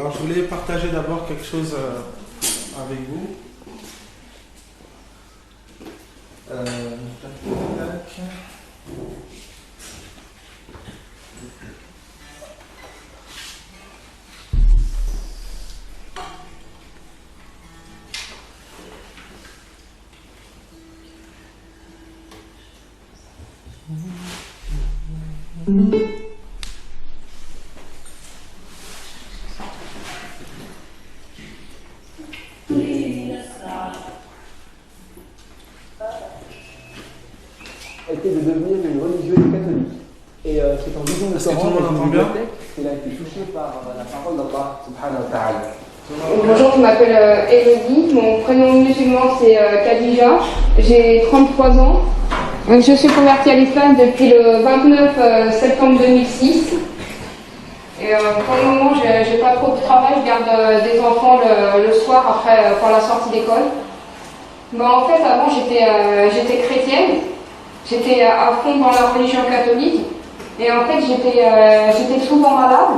Alors je voulais partager d'abord quelque chose avec vous. Tac. Était de devenir une religieuse catholique. Et c'est en lisant le Coran dans une bibliothèque qu'elle a été touchée par la parole d'Allah subhanahu wa ta'ala. Bonjour, je m'appelle Elodie, mon prénom musulman c'est Khadija, j'ai 33 ans. Je suis convertie à l'islam depuis le 29 septembre 2006. Et pour le moment, j'ai pas trop de travail, je garde des enfants le soir après pour la sortie d'école. En fait, avant j'étais chrétienne, j'étais à fond dans la religion catholique. Et en fait, j'étais souvent malade.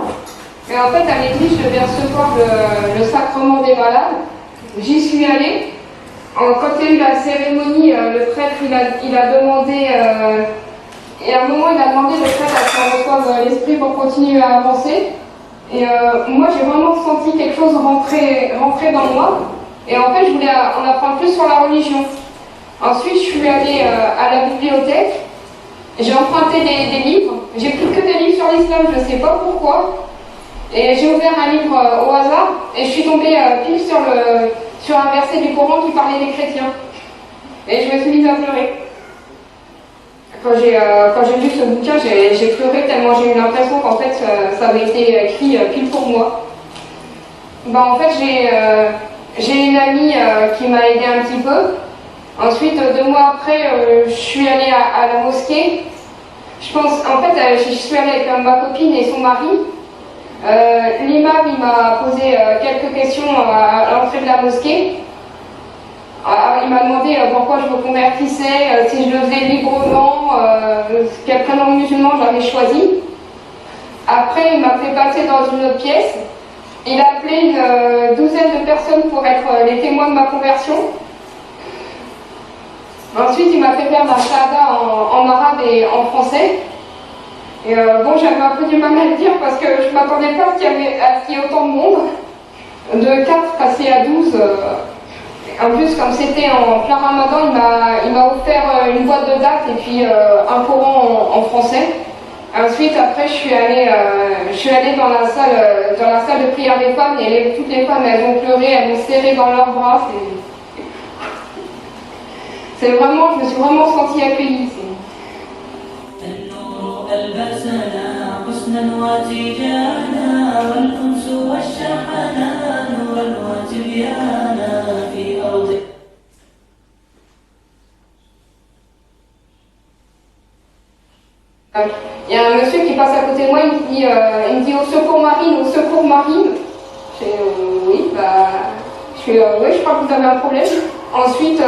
Et en fait, à l'église, je devais recevoir le sacrement des malades. J'y suis allée. Quand il y a eu la cérémonie, le prêtre, il a demandé, et à un moment, il a demandé le prêtre à ce qu'on reçoive l'esprit pour continuer à avancer. Et moi, j'ai vraiment senti quelque chose rentrer dans moi. Et en fait, je voulais en apprendre plus sur la religion. Ensuite, je suis allée à la bibliothèque. J'ai emprunté des livres. J'ai pris que des livres sur l'islam, je ne sais pas pourquoi. Et j'ai ouvert un livre au hasard et je suis tombée pile sur un verset du Coran qui parlait des chrétiens. Et je me suis mise à pleurer. Quand j'ai lu ce bouquin, j'ai pleuré tellement j'ai eu l'impression qu'en fait ça avait été écrit pile pour moi. En fait, j'ai une amie qui m'a aidée un petit peu. Ensuite, 2 mois après, je suis allée à la mosquée. Je suis allée avec ma copine et son mari. L'imam, il m'a posé quelques questions à l'entrée de la mosquée. Il m'a demandé pourquoi je me convertissais, si je le faisais librement, quel prénom musulman j'avais choisi. Après, il m'a fait passer dans une autre pièce. Il a appelé une douzaine de personnes pour être les témoins de ma conversion. Ensuite, il m'a fait faire ma shahada en arabe et en français. Et j'avais un peu du mal à le dire parce que je ne m'attendais pas à ce qu'il y ait autant de monde. De 4 passé à 12. En plus, comme c'était en plein ramadan, il m'a offert une boîte de dates et puis un Coran en français. Ensuite, après, je suis allée dans la salle de prière des femmes et toutes les femmes, elles ont pleuré, elles m'ont serré dans leurs bras. Je me suis vraiment sentie accueillie. Il y a un monsieur qui passe à côté de moi, il me dit au secours marine, au secours marine. Je fais oui, oui, je crois que vous avez un problème. Ensuite,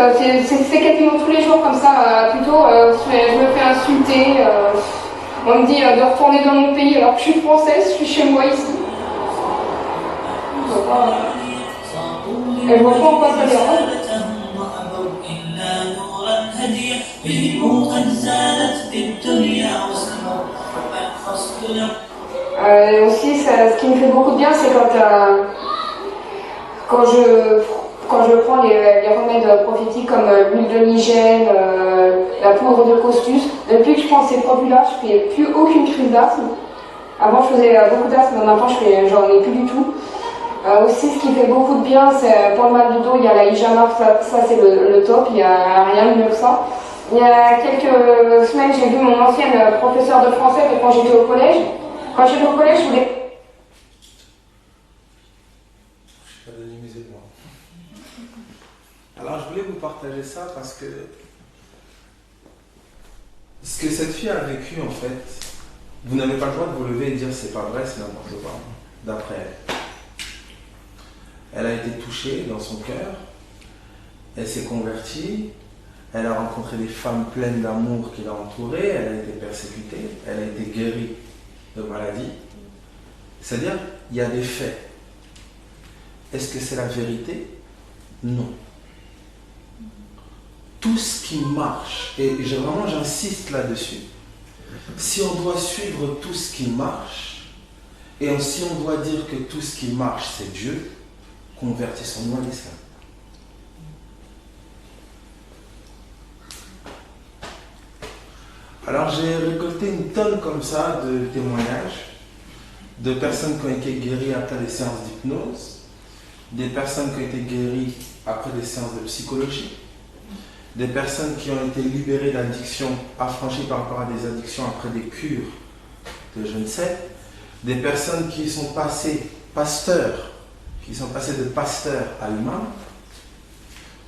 c'est quasiment tous les jours comme ça, plutôt, je me fais insulter. On me dit de retourner dans mon pays alors que je suis française, je suis chez moi ici. Et je vois pas en quoi ça dérange. Aussi, ce qui me fait beaucoup de bien, c'est quand je prends les remèdes prophétiques comme l'huile de Nigel, la poudre de Costus. Depuis que je prends ces produits-là, je ne fais plus aucune crise d'asthme. Avant, je faisais beaucoup d'asthme, maintenant, j'en ai plus du tout. Aussi, ce qui fait beaucoup de bien, c'est pour le mal du dos, il y a la Hijama, ça c'est le top, il n'y a rien de mieux que ça. Il y a quelques semaines, j'ai vu mon ancienne professeure de français quand j'étais au collège. Quand j'étais au collège, je voulais... Alors je voulais vous partager ça parce que ce que cette fille a vécu en fait, vous n'avez pas le droit de vous lever et dire c'est pas vrai, c'est n'importe quoi, d'après elle. Elle a été touchée dans son cœur, elle s'est convertie, elle a rencontré des femmes pleines d'amour qui l'ont entourée, elle a été persécutée, elle a été guérie de maladie. C'est-à-dire, il y a des faits. est-ce que c'est la vérité? Non. Tout ce qui marche, et vraiment j'insiste là-dessus, si on doit suivre tout ce qui marche, et si on doit dire que tout ce qui marche c'est Dieu, convertissons-nous à l'islam. Alors j'ai récolté une tonne comme ça de témoignages de personnes qui ont été guéries après des séances d'hypnose, des personnes qui ont été guéries après des séances de psychologie, des personnes qui ont été libérées d'addictions, affranchies par rapport à des addictions après des cures de je ne sais, des personnes qui sont passées pasteurs, qui sont passées de pasteurs à imams,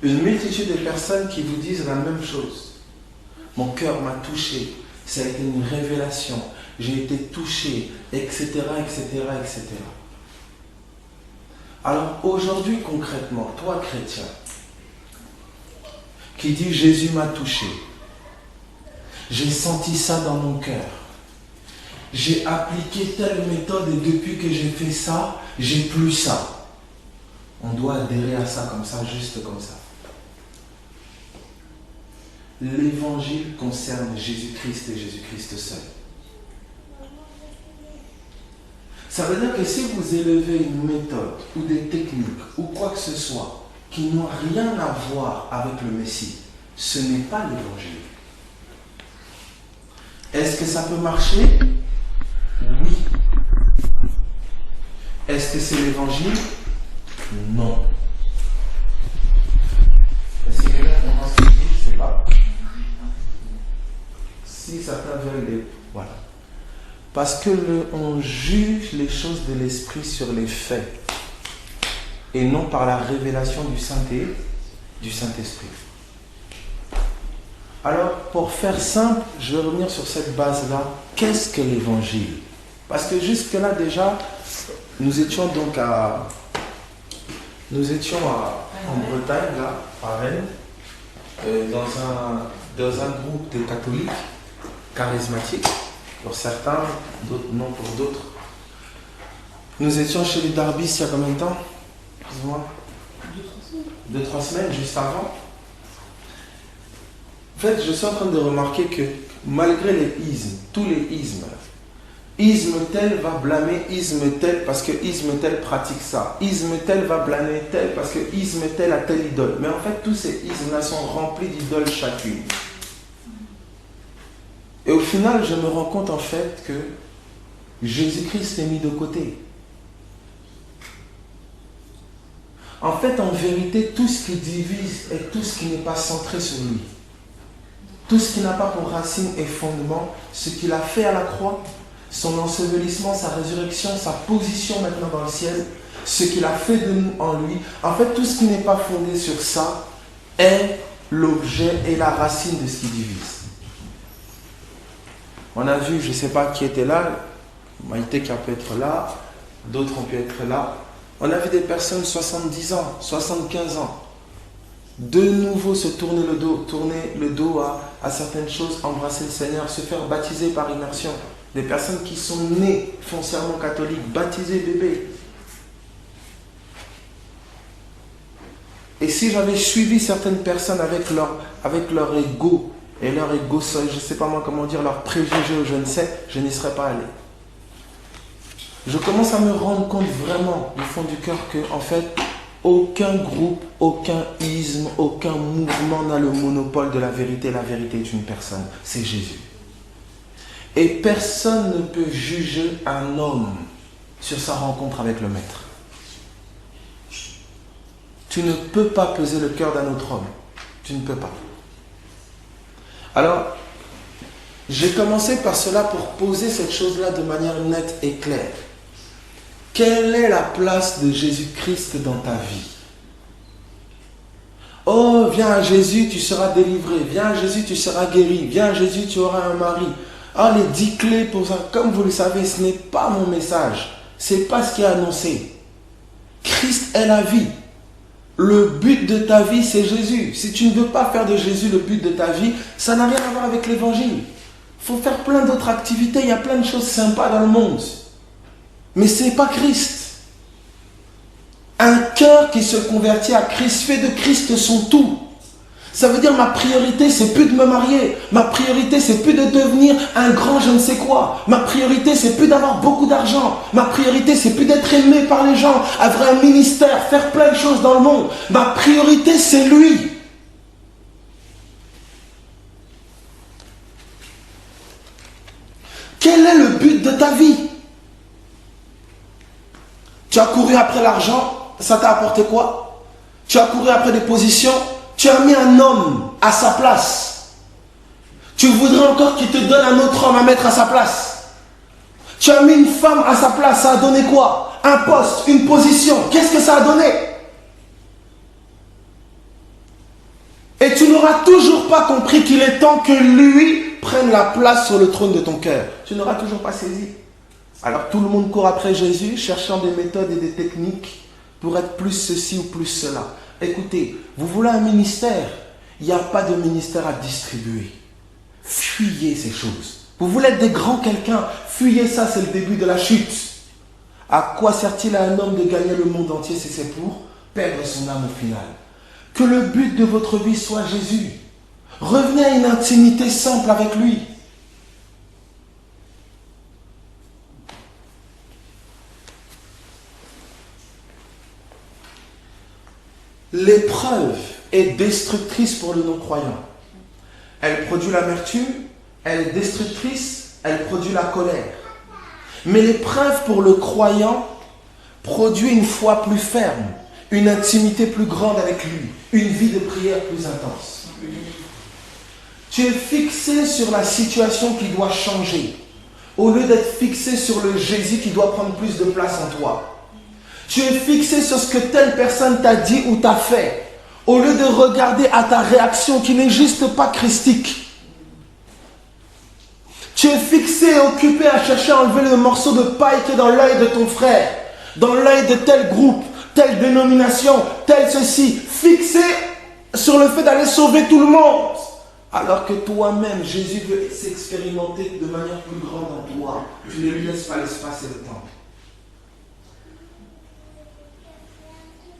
une multitude de personnes qui vous disent la même chose. Mon cœur m'a touché, ça a été une révélation, j'ai été touché, etc., etc., etc. Alors aujourd'hui concrètement, toi chrétien, qui dit Jésus m'a touché, j'ai senti ça dans mon cœur, j'ai appliqué telle méthode et depuis que j'ai fait ça, j'ai plus ça. On doit adhérer à ça comme ça, juste comme ça. L'évangile concerne Jésus-Christ et Jésus-Christ seul. Ça veut dire que si vous élevez une méthode ou des techniques ou quoi que ce soit qui n'ont rien à voir avec le Messie, ce n'est pas l'évangile. Est-ce que ça peut marcher? Oui. Est-ce que c'est l'évangile? Non. Est-ce que quelqu'un comprend ce que je dis? Je ne sais pas. Si certains veulent les... Voilà. Parce que on juge les choses de l'esprit sur les faits et non par la révélation du Saint-Esprit. Alors, pour faire simple, je vais revenir sur cette base-là. Qu'est-ce que l'évangile? Parce que jusque-là, déjà, nous étions en Bretagne, là, à Rennes, dans un groupe de catholiques charismatiques, pour certains, d'autres non pour d'autres. Nous étions chez les Darbis il y a combien de temps? Excuse-moi. 2-3 semaines, juste avant. En fait, je suis en train de remarquer que malgré les ismes, tous les ismes, isme tel va blâmer isme tel parce que isme tel pratique ça. Isme tel va blâmer tel parce que isme tel a telle idole. Mais en fait, tous ces ismes-là sont remplis d'idoles chacune. Et au final, je me rends compte en fait que Jésus-Christ est mis de côté. En fait, en vérité, tout ce qui divise est tout ce qui n'est pas centré sur lui. Tout ce qui n'a pas pour racine et fondement, ce qu'il a fait à la croix, son ensevelissement, sa résurrection, sa position maintenant dans le ciel, ce qu'il a fait de nous en lui. En fait, tout ce qui n'est pas fondé sur ça est l'objet et la racine de ce qui divise. On a vu, je ne sais pas qui était là, Maïté qui a pu être là, d'autres ont pu être là. On a vu des personnes 70 ans, 75 ans, de nouveau se tourner le dos à certaines choses, embrasser le Seigneur, se faire baptiser par immersion. Des personnes qui sont nées foncièrement catholiques, baptisées bébés. Et si j'avais suivi certaines personnes avec leur ego, et leur ego, je ne sais pas moi comment dire, leur préjugé ou je ne sais, je n'y serais pas allé. Je commence à me rendre compte vraiment du fond du cœur que, en fait, aucun groupe, aucun isme, aucun mouvement n'a le monopole de la vérité. La vérité est une personne, c'est Jésus. Et personne ne peut juger un homme sur sa rencontre avec le Maître. Tu ne peux pas peser le cœur d'un autre homme. Tu ne peux pas. Alors, j'ai commencé par cela pour poser cette chose-là de manière nette et claire. Quelle est la place de Jésus-Christ dans ta vie? Oh, viens à Jésus, tu seras délivré. Viens à Jésus, tu seras guéri. Viens à Jésus, tu auras un mari. Ah, les 10 clés pour ça. Comme vous le savez, ce n'est pas mon message. Ce n'est pas ce qui est annoncé. Christ est la vie. Le but de ta vie, c'est Jésus. Si tu ne veux pas faire de Jésus le but de ta vie, ça n'a rien à voir avec l'évangile. Il faut faire plein d'autres activités. Il y a plein de choses sympas dans le monde. Mais ce n'est pas Christ. Un cœur qui se convertit à Christ fait de Christ son tout. Ça veut dire ma priorité, c'est plus de me marier. Ma priorité, c'est plus de devenir un grand je ne sais quoi. Ma priorité, c'est plus d'avoir beaucoup d'argent. Ma priorité, c'est plus d'être aimé par les gens, avoir un ministère, faire plein de choses dans le monde. Ma priorité, c'est lui. Quel est le but de ta vie? Tu as couru après l'argent, ça t'a apporté quoi? Tu as couru après des positions, tu as mis un homme à sa place. Tu voudrais encore qu'il te donne un autre homme à mettre à sa place. Tu as mis une femme à sa place, ça a donné quoi? Un poste, une position, qu'est-ce que ça a donné? Et tu n'auras toujours pas compris qu'il est temps que lui prenne la place sur le trône de ton cœur. Tu n'auras toujours pas saisi. Alors tout le monde court après Jésus, cherchant des méthodes et des techniques pour être plus ceci ou plus cela. Écoutez, vous voulez un ministère? Il n'y a pas de ministère à distribuer. Fuyez ces choses. Vous voulez être des grands quelqu'un? Fuyez ça, c'est le début de la chute. À quoi sert-il à un homme de gagner le monde entier si c'est pour perdre son âme au final? Que le but de votre vie soit Jésus. Revenez à une intimité simple avec lui. L'épreuve est destructrice pour le non-croyant. Elle produit l'amertume, elle est destructrice, elle produit la colère. Mais l'épreuve pour le croyant produit une foi plus ferme, une intimité plus grande avec lui, une vie de prière plus intense. Tu es fixé sur la situation qui doit changer, au lieu d'être fixé sur le Jésus qui doit prendre plus de place en toi. Tu es fixé sur ce que telle personne t'a dit ou t'a fait, au lieu de regarder à ta réaction qui n'est juste pas christique. Tu es fixé et occupé à chercher à enlever le morceau de paille qui est dans l'œil de ton frère, dans l'œil de tel groupe, telle dénomination, tel ceci, fixé sur le fait d'aller sauver tout le monde. Alors que toi-même, Jésus veut s'expérimenter de manière plus grande en toi. Tu ne lui laisses pas l'espace et le temps.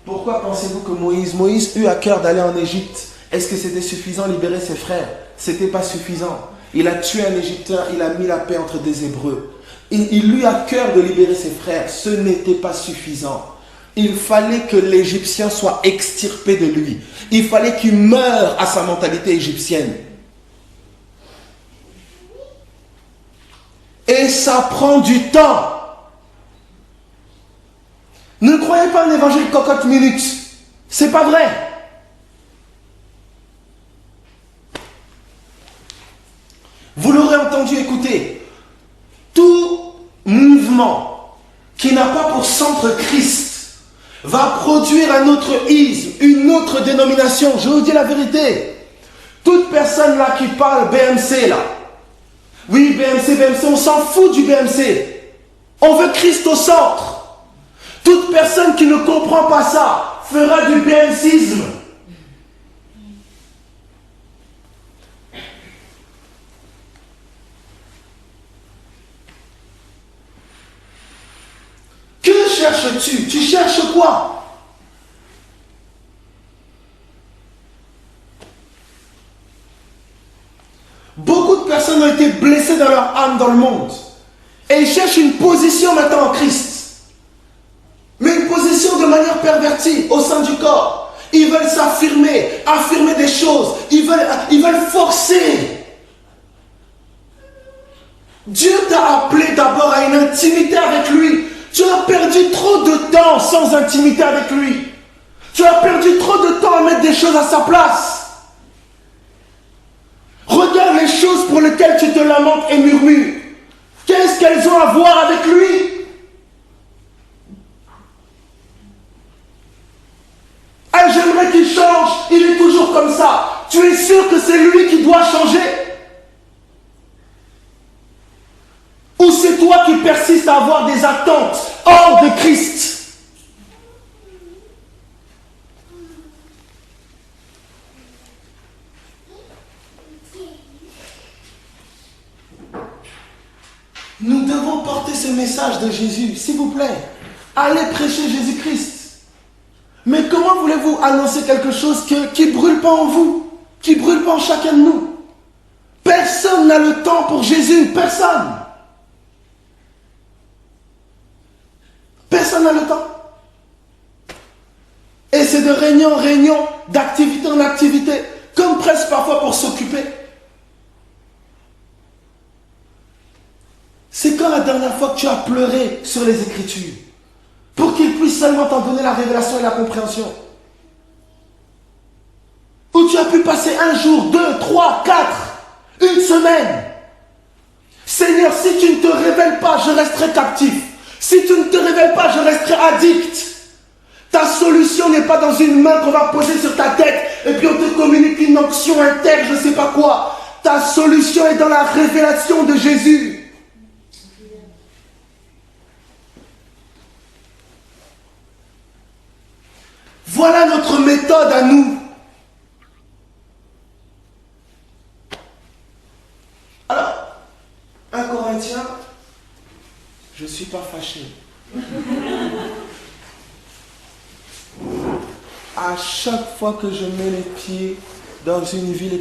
Pourquoi pensez-vous que Moïse eut à cœur d'aller en Égypte? Est-ce que c'était suffisant libérer ses frères? C'était pas suffisant. Il a tué un Égyptien, il a mis la paix entre des Hébreux. Il eut à cœur de libérer ses frères. Ce n'était pas suffisant. Il fallait que l'Égyptien soit extirpé de lui. Il fallait qu'il meure à sa mentalité égyptienne. Et ça prend du temps. Ne croyez pas un évangile cocotte minute. C'est pas vrai. Vous l'aurez entendu, écoutez. Tout mouvement qui n'a pas pour centre Christ va produire un autre isme, une autre dénomination. Je vous dis la vérité. Toute personne là qui parle BMC là. Oui, BMC, on s'en fout du BMC. On veut Christ au centre. Toute personne qui ne comprend pas ça fera du BMCisme. Que cherches-tu? Tu cherches quoi? Beaucoup de personnes ont été blessées dans leur âme dans le monde. Et ils cherchent une position maintenant en Christ. Mais une position de manière pervertie au sein du corps. Ils veulent s'affirmer, affirmer des choses. Ils veulent forcer. Dieu t'a appelé d'abord à une intimité avec lui. Tu as perdu trop de temps sans intimité avec lui. Tu as perdu trop de temps à mettre des choses à sa place. Regarde les choses pour lesquelles tu te lamentes et murmures. Qu'est-ce qu'elles ont à voir avec lui? Ah, j'aimerais qu'il change, il est toujours comme ça. Tu es sûr que c'est lui qui doit changer? Ou c'est toi qui persistes à avoir des attentes hors de Christ? Nous devons porter ce message de Jésus, s'il vous plaît. Allez prêcher Jésus-Christ. comment voulez-vous annoncer quelque chose qui ne brûle pas en vous, qui ne brûle pas en chacun de nous? Personne n'a le temps pour Jésus, personne. Personne n'a le temps. Et c'est de réunion en réunion, d'activité en activité, comme presque parfois pour s'occuper. C'est quand la dernière fois que tu as pleuré sur les Écritures, pour qu'il puisse seulement t'en donner la révélation et la compréhension? Où tu as pu passer un jour, 2, 3, 4, une semaine. Seigneur, si tu ne te révèles pas, je resterai captif. Si tu ne te révèles pas, je resterai addict. Ta solution n'est pas dans une main qu'on va poser sur ta tête et puis on te communique une onction interne, je ne sais pas quoi. Ta solution est dans la révélation de Jésus. Voilà notre méthode à nous. Alors, 1 Corinthiens, je ne suis pas fâché. À chaque fois que je mets les pieds dans une ville,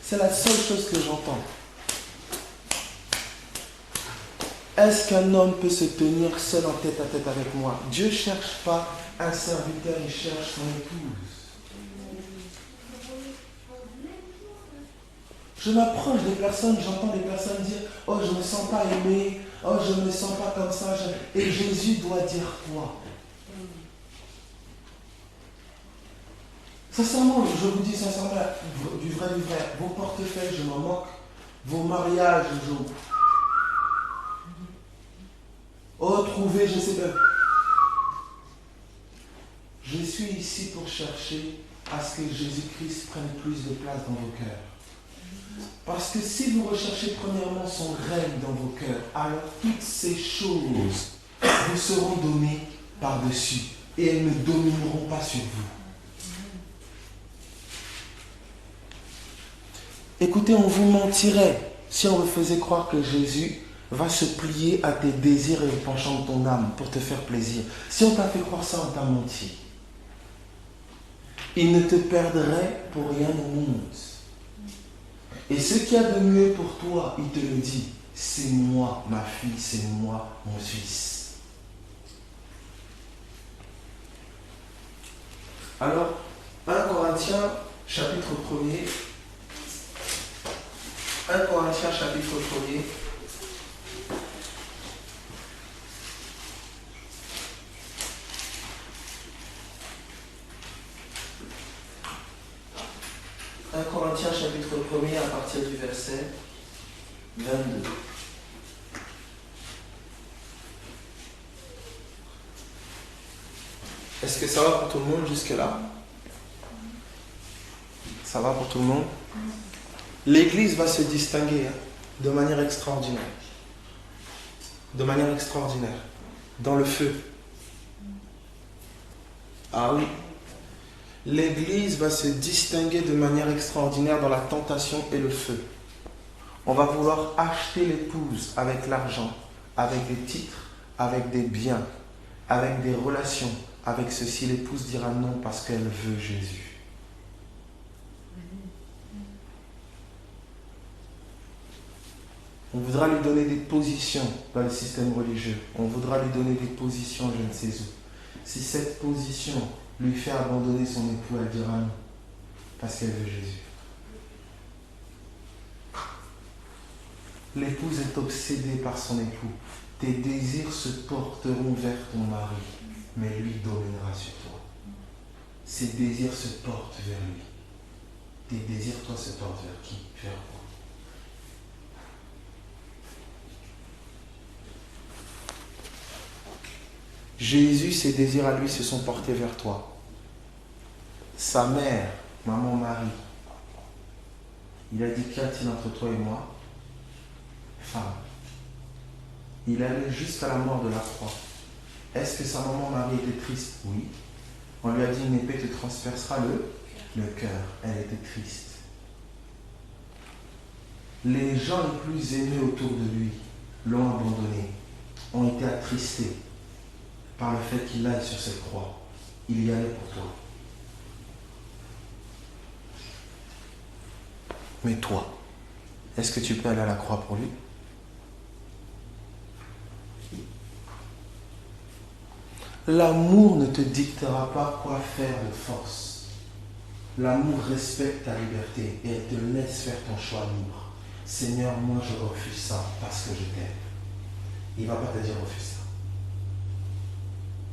c'est la seule chose que j'entends. Est-ce qu'un homme peut se tenir seul en tête à tête avec moi? Dieu ne cherche pas un serviteur, il cherche son épouse. Je m'approche des personnes, j'entends des personnes dire « Oh, je ne me sens pas aimé, oh, je ne me sens pas comme ça. » Et Jésus doit dire quoi? Sincèrement, je vous dis sincèrement, du vrai, vos portefeuilles, je m'en moque. Vos mariages, trouver, je sais pas. Je suis ici pour chercher à ce que Jésus-Christ prenne plus de place dans vos cœurs. Parce que si vous recherchez premièrement son règne dans vos cœurs, alors toutes ces choses vous seront données par-dessus et elles ne domineront pas sur vous. Écoutez, on vous mentirait si on vous faisait croire que Jésus va se plier à tes désirs et au penchant de ton âme pour te faire plaisir. Si on t'a fait croire ça, on t'a menti. Il ne te perdrait pour rien au monde. Et ce qu'il y a de mieux pour toi, il te le dit. C'est moi, ma fille, c'est moi, mon fils. Alors, 1 Corinthiens, chapitre 1er. 1 Corinthiens, chapitre 1er. Corinthiens chapitre 1er à partir du verset 22. Est-ce que ça va pour tout le monde jusque-là? Ça va pour tout le monde? L'Église va se distinguer de manière extraordinaire. De manière extraordinaire. Dans le feu. Ah oui. L'Église va se distinguer de manière extraordinaire dans la tentation et le feu. On va vouloir acheter l'épouse avec l'argent, avec des titres, avec des biens, avec des relations. Avec ceci, l'épouse dira non parce qu'elle veut Jésus. On voudra lui donner des positions dans le système religieux. On voudra lui donner des positions je ne sais où. Si cette position lui fait abandonner son époux, elle dira non, parce qu'elle veut Jésus. L'épouse est obsédée par son époux. Tes désirs se porteront vers ton mari, mais lui dominera sur toi. Ses désirs se portent vers lui. Tes désirs, toi, se portent vers qui? Vers quoi? Jésus, ses désirs à lui se sont portés vers toi. Sa mère, maman Marie, il a dit, qu'y a-t-il entre toi et moi? Femme. Il allait jusqu'à la mort de la croix. Est-ce que sa maman Marie était triste? Oui. On lui a dit, une épée te transpercera le cœur. Elle était triste. Les gens les plus aimés autour de lui l'ont abandonné, ont été attristés par le fait qu'il aille sur cette croix. Il y allait pour toi. Mais toi, est-ce que tu peux aller à la croix pour lui? L'amour ne te dictera pas quoi faire de force. L'amour respecte ta liberté et elle te laisse faire ton choix libre. Seigneur, moi je refuse ça parce que je t'aime. Il ne va pas te dire refuse ça.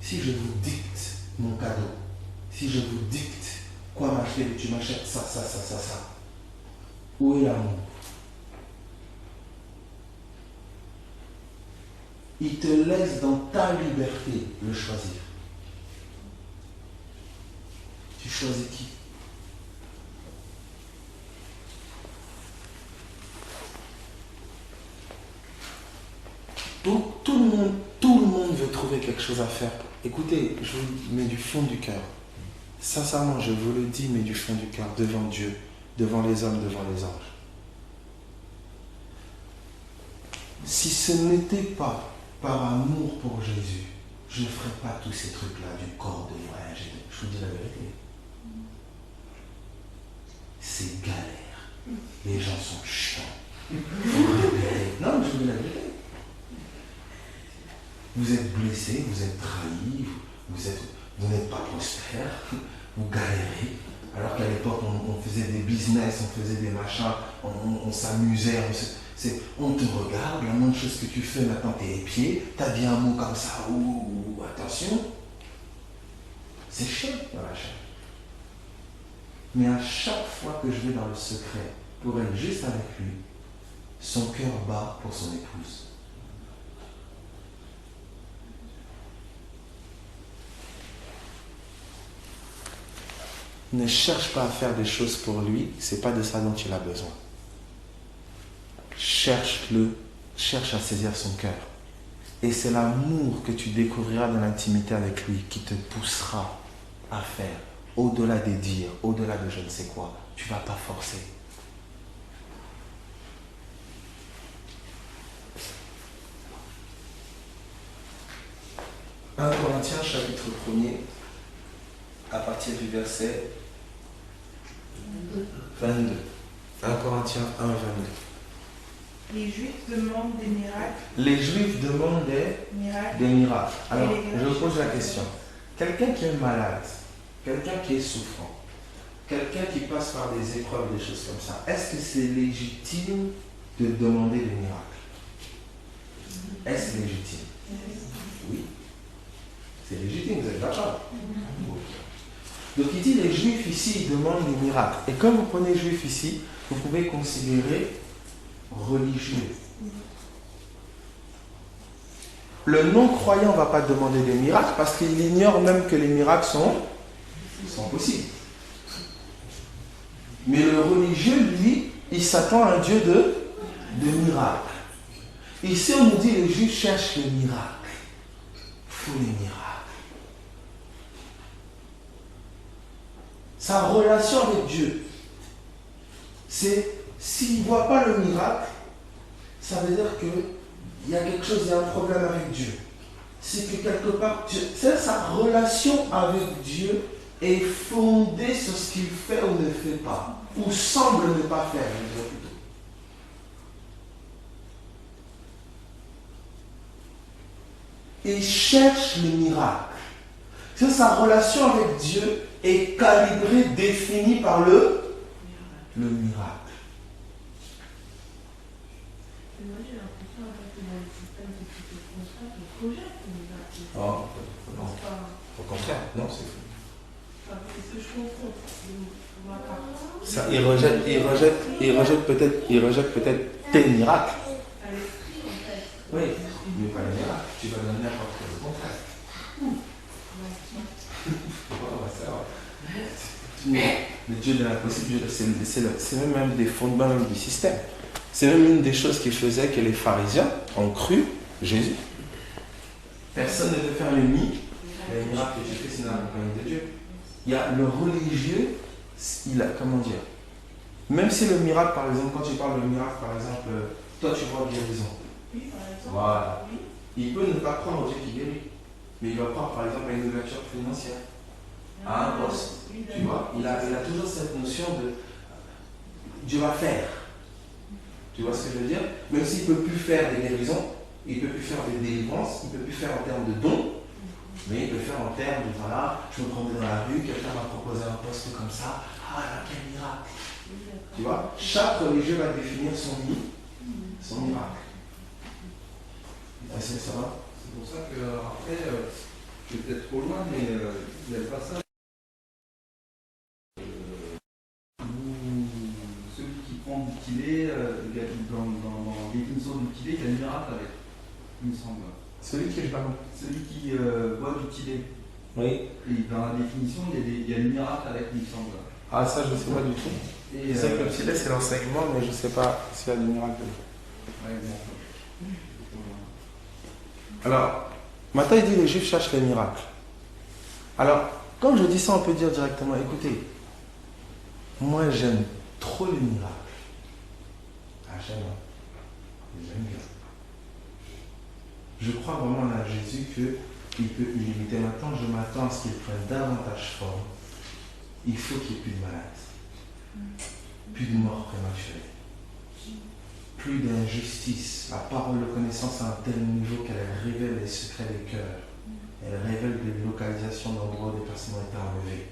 Si je vous dicte mon cadeau, si je vous dicte quoi m'acheter, tu m'achètes ça, ça, ça, ça, ça. Où est l'amour? Il te laisse dans ta liberté le choisir. Tu choisis qui? Donc tout le monde veut trouver quelque chose à faire. Écoutez, je vous mets du fond du cœur. Sincèrement, je vous le dis, mais du fond du cœur, devant Dieu, devant les hommes, devant les anges. Si ce n'était pas par amour pour Jésus, je ne ferais pas tous ces trucs-là du corps de voyage. Je vous dis la vérité. C'est galère. Les gens sont chiants. Non, je vous dis la vérité. Vous êtes blessé, vous êtes trahi, vous n'êtes pas prospère, vous galérez. Alors qu'à l'époque, on faisait des business, on faisait des machins, on s'amusait, on te regarde, la moindre chose que tu fais maintenant, t'es épié, t'as dit un mot comme ça, ou attention. C'est chiant dans la chair. Mais à chaque fois que je vais dans le secret pour être juste avec lui, son cœur bat pour son épouse. Ne cherche pas à faire des choses pour lui, c'est pas de ça dont il a besoin. Cherche-le, cherche à saisir son cœur. Et c'est l'amour que tu découvriras dans l'intimité avec lui qui te poussera à faire, au-delà des dires, au-delà de je ne sais quoi. Tu ne vas pas forcer. « 1 Corinthiens chapitre 1er, à partir du verset 22. 1 Corinthiens 1, 22. Les Juifs demandent des miracles. Les Juifs demandent des miracles. Alors, je vous pose la question. Quelqu'un qui est malade, quelqu'un qui est souffrant, quelqu'un qui passe par des épreuves, des choses comme ça, est-ce que c'est légitime de demander des miracles? Est-ce légitime? Oui. C'est légitime, vous êtes d'accord? Donc il dit les Juifs ici, ils demandent des miracles. Et comme vous prenez Juifs ici, vous pouvez considérer religieux. Le non-croyant ne va pas demander des miracles parce qu'il ignore même que les miracles sont possibles. Mais le religieux, lui, il s'attend à un Dieu de miracles. Ici, on nous dit les Juifs cherchent les miracles. Il faut les miracles. Sa relation avec Dieu, c'est s'il ne voit pas le miracle, ça veut dire qu'il y a quelque chose, il y a un problème avec Dieu. C'est que quelque part, sa relation avec Dieu est fondée sur ce qu'il fait ou ne fait pas, ou semble ne pas faire, je dirais plutôt. Il cherche les miracles. C'est sa relation avec Dieu est calibrée, définie par le miracle. Moi j'ai l'impression que dans le système que tu te construis, tu projettes le miracle. Oh, non. Au contraire, non, c'est fou. C'est ce que je comprends. Ça, il rejette peut-être tes miracles. À l'esprit en fait. Oui, mais pas les miracles. Tu vas donner n'importe quel contraire. Le Dieu de l'impossible, c'est même des fondements même du système. C'est même une des choses qui faisait que les pharisiens ont cru Jésus. Personne ne peut faire le miracle que j'ai fait, c'est dans la compagnie de Dieu. Il y a le religieux, comment dire, même si le miracle, par exemple, quand tu parles de miracle, par exemple, toi tu vois guérison. Oui, par exemple. Voilà. Oui. Il peut ne pas croire au Dieu qui guérit, mais il va croire, par exemple, à une ouverture financière, à un poste. Tu vois, il a toujours cette notion de... Dieu va faire. Tu vois ce que je veux dire? Même s'il ne peut plus faire des guérisons, il ne peut plus faire des délivrances, il ne peut plus faire en termes de dons, mais il peut faire en termes de voilà, je me promenais dans la rue, quelqu'un m'a proposé un poste comme ça, ah là, quel miracle. Tu vois, chaque religieux va définir son miracle. Est-ce que ça va? C'est pour ça que, après, je vais peut-être trop loin, mais il y a le passage où celui qui prend du kilé, dans la définition du kilé, il y a un miracle avec, il me semble. Celui qui est pas bon. Celui qui boit du kilé. Oui. Et dans la définition, il y a un miracle avec, il me semble. Ah, ça, je ne sais pas du tout. Et, Je sais que le filet, c'est l'enseignement, mais je ne sais pas s'il y a du miracle. ouais, bon. Alors, maintenant, il dit les Juifs cherchent les miracles. Alors, quand je dis ça, on peut dire directement, écoutez, moi, j'aime trop les miracles. Ah, j'aime bien. Je crois vraiment à Jésus qu'il peut limiter. Maintenant, je m'attends à ce qu'il prenne davantage forme. Il faut qu'il n'y ait plus de malades, plus de morts prématurées, plus d'injustice. La parole de connaissance à un tel niveau qu'elle révèle les secrets des cœurs. Elle révèle des localisations d'endroits où des personnes ont été enlevées.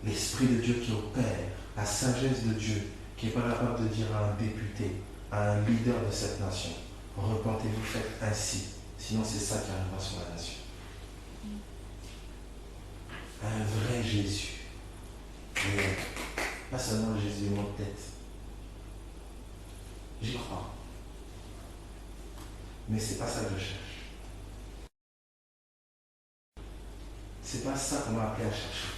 L'Esprit de Dieu qui opère, la sagesse de Dieu qui n'est pas capable de dire à un député, à un leader de cette nation, repentez-vous, faites ainsi, sinon c'est ça qui arrivera sur la nation. Un vrai Jésus. Et pas seulement Jésus mon tête. J'y crois. Mais c'est pas ça que je cherche. C'est pas ça qu'on m'a appelé à chercher.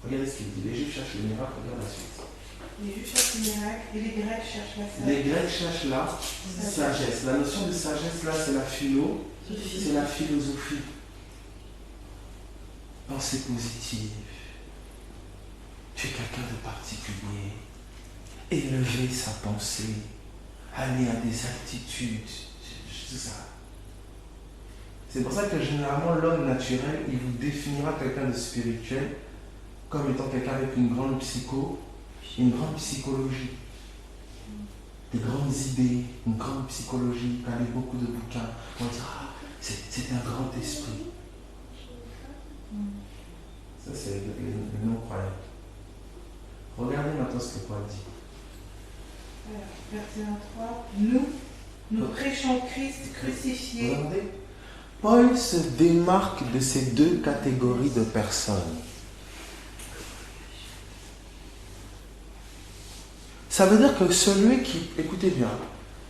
Regardez ce qu'il dit. Les Juifs cherchent le miracle, regarde la suite. Les Juifs cherchent le miracle et les Grecs cherchent la sagesse. Les Grecs cherchent la sagesse. La notion de sagesse, là, c'est la philo, c'est la philosophie. Pensée positive. Tu es quelqu'un de particulier. Élever sa pensée. Aller à des altitudes. Tout ça. C'est pour ça que généralement, l'homme naturel, il vous définira quelqu'un de spirituel comme étant quelqu'un avec une grande une grande psychologie. Des grandes idées, une grande psychologie, qui a lu beaucoup de bouquins. On dira, c'est un grand esprit. Ça, c'est les non-croyants. Regardez maintenant ce que Paul dit. Verset 23. Nous prêchons Christ crucifié. Regardez. Paul se démarque de ces deux catégories de personnes. Ça veut dire que celui qui, écoutez bien,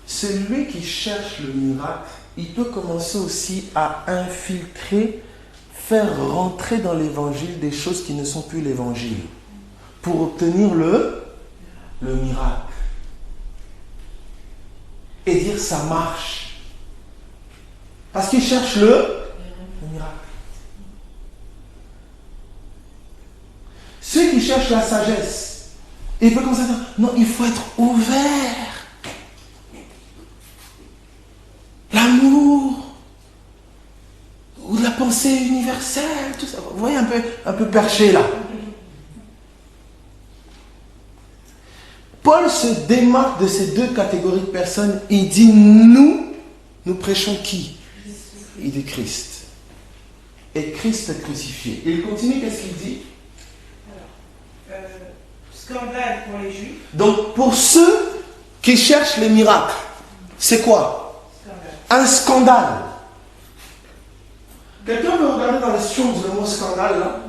celui qui cherche le miracle, il peut commencer aussi à infiltrer, faire rentrer dans l'évangile des choses qui ne sont plus l'évangile, pour obtenir le miracle. Et dire ça marche. Parce qu'il cherche le miracle. Ceux qui cherchent la sagesse, il peut commencer à dire, non, il faut être ouvert. L'amour, ou la pensée universelle, tout ça. Vous voyez un peu perché là. Paul se démarque de ces deux catégories de personnes. Il dit, nous prêchons qui? Il dit Christ. Et Christ crucifié. Et il continue, qu'est-ce qu'il dit? Scandale pour les Juifs. Donc pour ceux qui cherchent les miracles, c'est quoi? Un scandale. Quelqu'un peut regarder dans les Strong's le mot scandale là?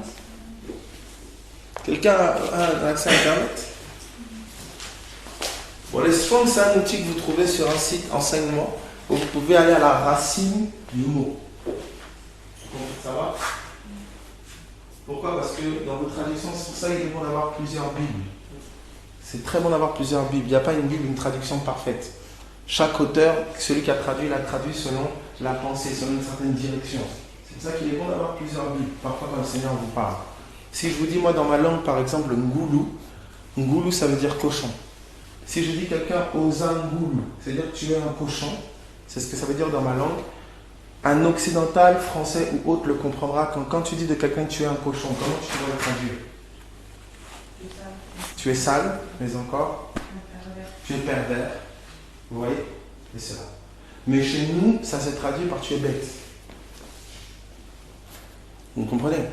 Quelqu'un a accès à Internet? Bon, les Strong's, c'est un outil que vous trouvez sur un site enseignement où vous pouvez aller à la racine du mot. Ça va? Pourquoi? Parce que dans vos traductions, c'est pour ça qu'il est bon d'avoir plusieurs Bibles. C'est très bon d'avoir plusieurs Bibles. Il n'y a pas une Bible, une traduction parfaite. Chaque auteur, celui qui a traduit, l'a traduit selon la pensée, selon une certaine direction. C'est pour ça qu'il est bon d'avoir plusieurs Bibles. Parfois, quand le Seigneur vous parle. Si je vous dis, moi, dans ma langue, par exemple, Ngoulou, ça veut dire cochon. Si je dis quelqu'un Osa Ngoulou, c'est-à-dire que tu es un cochon, c'est ce que ça veut dire dans ma langue. Un occidental, français ou autre le comprendra quand tu dis de quelqu'un que tu es un cochon. Comment tu dois le traduire? Tu es sale, mais encore, tu es pervers. Vous voyez? Et c'est là. Mais chez nous, ça se traduit par tu es bête. Vous comprenez?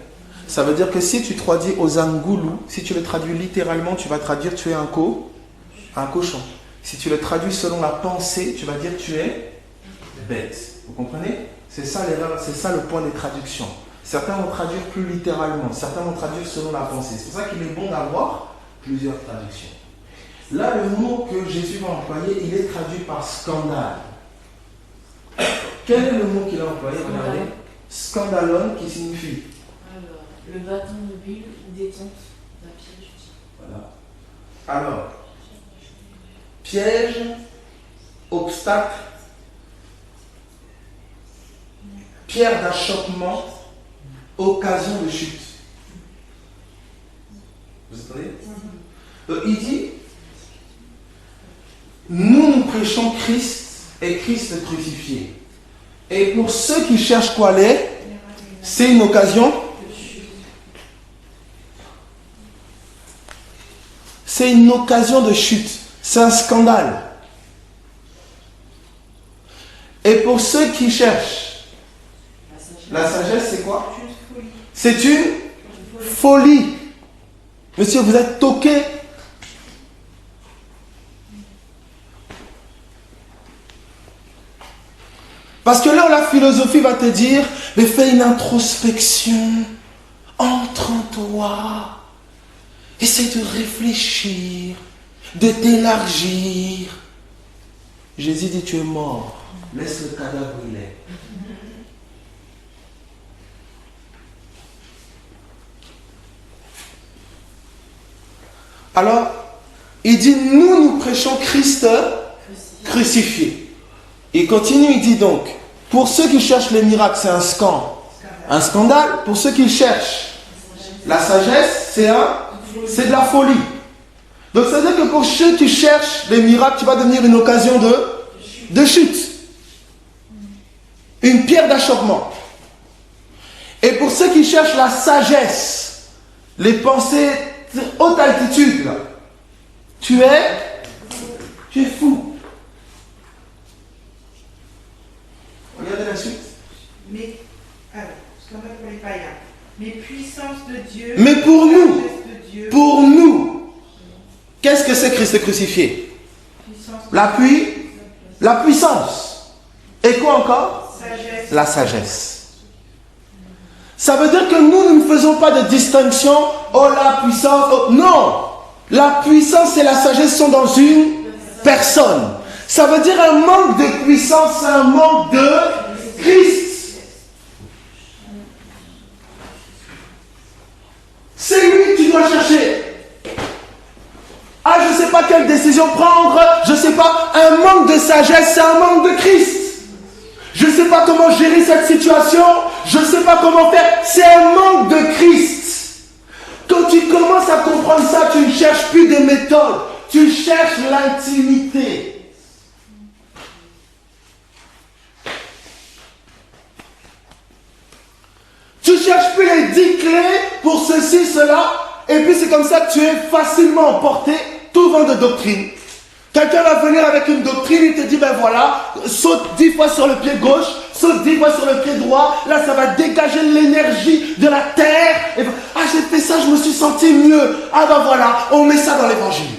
Ça veut dire que si tu traduis aux Angoulou, si tu le traduis littéralement, tu vas traduire tu es un cochon. Si tu le traduis selon la pensée, tu vas dire tu es bête. Vous comprenez? C'est ça l'erreur, c'est ça le point des traductions. Certains vont traduire plus littéralement, certains vont traduire selon la pensée. C'est pour ça qu'il est bon d'avoir plusieurs traductions. Là, le mot que Jésus va employer, il est traduit par scandale. Quel est le mot qu'il a employé? Regardez. Scandalon, qui signifie? Alors, le bâton de Bible ou détente d'un piège. Voilà. Alors, piège, obstacle, pierre d'achoppement, occasion de chute. Vous entendez? Il dit, nous prêchons Christ et Christ crucifié. Et pour ceux qui cherchent quoi aller, c'est une occasion. C'est une occasion de chute. C'est un scandale. Et pour ceux qui cherchent, la sagesse, c'est quoi? C'est une folie. Monsieur, vous êtes toqué. Parce que là, la philosophie va te dire, mais fais une introspection, entre en toi, essaie de réfléchir, de t'élargir. Jésus dit, tu es mort, laisse le cadavre où il est. Alors, il dit, nous prêchons Christ crucifié. Il continue, il dit donc, pour ceux qui cherchent les miracles, c'est un scandale. Pour ceux qui cherchent la sagesse, c'est de la folie. Donc ça veut dire que pour ceux qui cherchent les miracles, tu vas devenir une occasion de chute. Une pierre d'achoppement. Et pour ceux qui cherchent la sagesse, les pensées haute altitude, là, tu es fou. Regardez la suite. Mais, alors, ce qu'on va pour les païens. Mais puissance de Dieu. Mais pour nous, de Dieu, pour nous, qu'est-ce que c'est Christ crucifié? La puissance. Et quoi encore? Sagesse. La sagesse. Ça veut dire que nous ne faisons pas de distinction. Oh, la puissance. Oh, non. La puissance et la sagesse sont dans une personne. Ça veut dire un manque de puissance, c'est un manque de Christ. C'est lui que tu dois chercher. Ah, je ne sais pas quelle décision prendre, je ne sais pas, un manque de sagesse, c'est un manque de Christ. Je ne sais pas comment gérer cette situation, je ne sais pas comment faire, c'est un manque de Christ. Quand tu commences à comprendre ça, tu ne cherches plus des méthodes, tu cherches l'intimité. Tu ne cherches plus les 10 clés pour ceci, cela, et puis c'est comme ça que tu es facilement emporté, tout vent de doctrine. Quelqu'un va venir avec une doctrine, il te dit, ben voilà, saute 10 fois sur le pied gauche, saute 10 fois sur le pied droit, là ça va dégager l'énergie de la terre. Et, ah, j'ai fait ça, je me suis senti mieux. Ah ben voilà, on met ça dans l'évangile.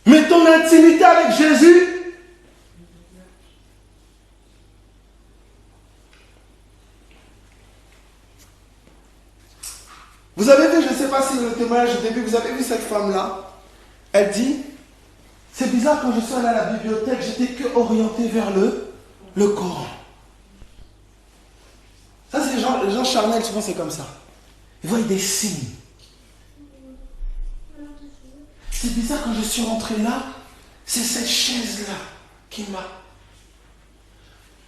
Mais ton intimité avec Jésus, vous avez vu, je ne sais pas si le témoignage au début, vous avez vu cette femme-là? Elle dit, c'est bizarre, quand je suis allé à la bibliothèque, j'étais que orienté vers le Coran. Ça, c'est les gens charnels, souvent c'est comme ça. Ils voient des signes. C'est bizarre, quand je suis rentré là, c'est cette chaise-là qui m'a...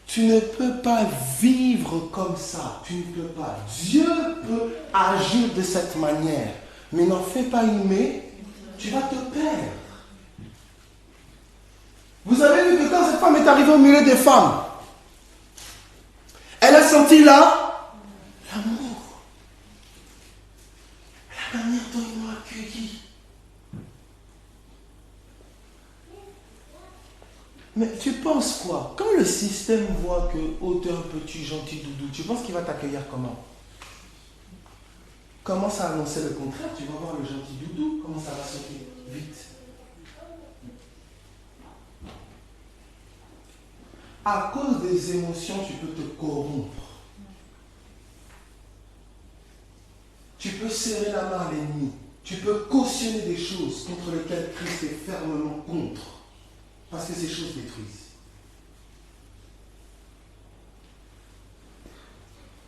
Tu ne peux pas vivre comme ça. Tu ne peux pas. Dieu peut agir de cette manière. Mais n'en fais pas une tu vas te perdre. Vous avez vu que quand cette femme est arrivée au milieu des femmes, elle a senti là l'amour. ton ils m'ont accueilli. Mais tu penses quoi? Quand le système voit que oh, t'es un petit gentil doudou, tu penses qu'il va t'accueillir comment? Commence à annoncer le contraire, tu vas voir le gentil doudou, comment ça va sauter vite. À cause des émotions, tu peux te corrompre. Tu peux serrer la main à l'ennemi. Tu peux cautionner des choses contre lesquelles Christ est fermement contre. Parce que ces choses détruisent.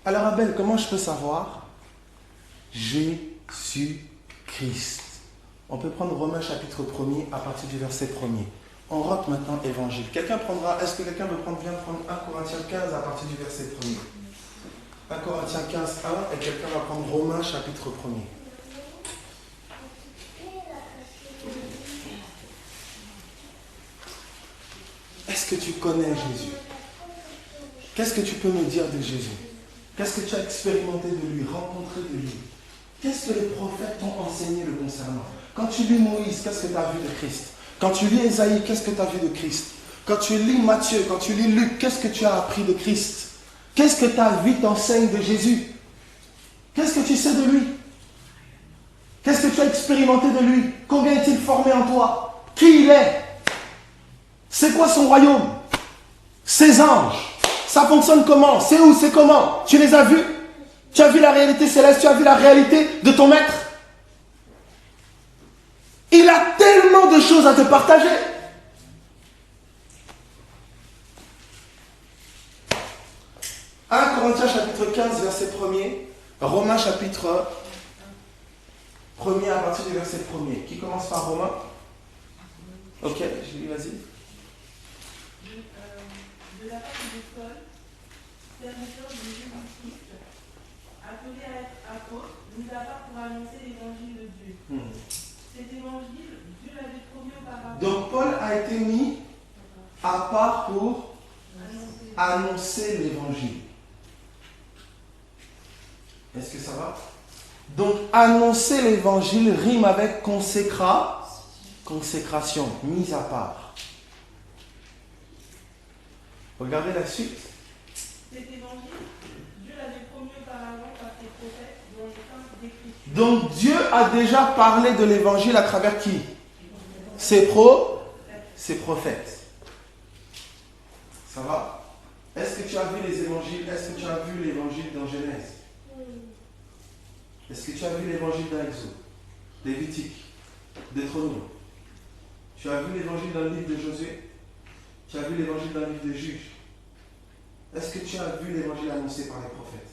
Alors Abel, comment je peux savoir? Jésus-Christ. On peut prendre Romains chapitre 1er à partir du verset 1er. On rentre maintenant évangile. Quelqu'un prendra, est-ce que quelqu'un veut prendre 1 Corinthiens 15 à partir du verset 1er? 1 Corinthiens 15, 1 et quelqu'un va prendre Romains chapitre 1er. Est-ce que tu connais Jésus? Qu'est-ce que tu peux me dire de Jésus? Qu'est-ce que tu as expérimenté de lui, rencontré de lui? Qu'est-ce que les prophètes t'ont enseigné le concernant? Quand tu lis Moïse, qu'est-ce que tu as vu de Christ? Quand tu lis Ésaïe, qu'est-ce que tu as vu de Christ? Quand tu lis Matthieu, quand tu lis Luc, qu'est-ce que tu as appris de Christ? Qu'est-ce que ta vie t'enseigne de Jésus? Qu'est-ce que tu sais de lui? Qu'est-ce que tu as expérimenté de lui? Combien est-il formé en toi? Qui il est? C'est quoi son royaume? Ses anges? Ça fonctionne comment? C'est où? C'est comment? Tu les as vus? Tu as vu la réalité céleste? Tu as vu la réalité de ton maître? Il a tellement de choses à te partager. « 1 Corinthiens chapitre 15, verset 1er. Romains chapitre 1er à partir du verset 1er. Qui commence par Romains? Ok, je lis, vas-y. De la part de Paul, serviteur de Jésus-Christ, appelé à être apôtre, mis à part pour annoncer l'évangile de Dieu. Cet évangile, Dieu l'avait promis auparavant. Donc Paul a été mis à part pour annoncer l'évangile. Est-ce que ça va? Donc annoncer l'évangile rime avec consécration, mise à part. Regardez la suite. Cet évangile, Dieu l'avait promis auparavant par ses prophètes dans les saintes écritures. Donc Dieu a déjà parlé de l'évangile à travers qui? Ses prophètes. Ça va? Est-ce que tu as vu les évangiles? Est-ce que tu as vu l'évangile dans Genèse? Est-ce que tu as vu l'évangile dans Exode, Lévitique, Deutéronome? Tu as vu l'évangile dans le livre de Josué? Tu as vu l'évangile dans le livre de Juges? Est-ce que tu as vu l'évangile annoncé par les prophètes?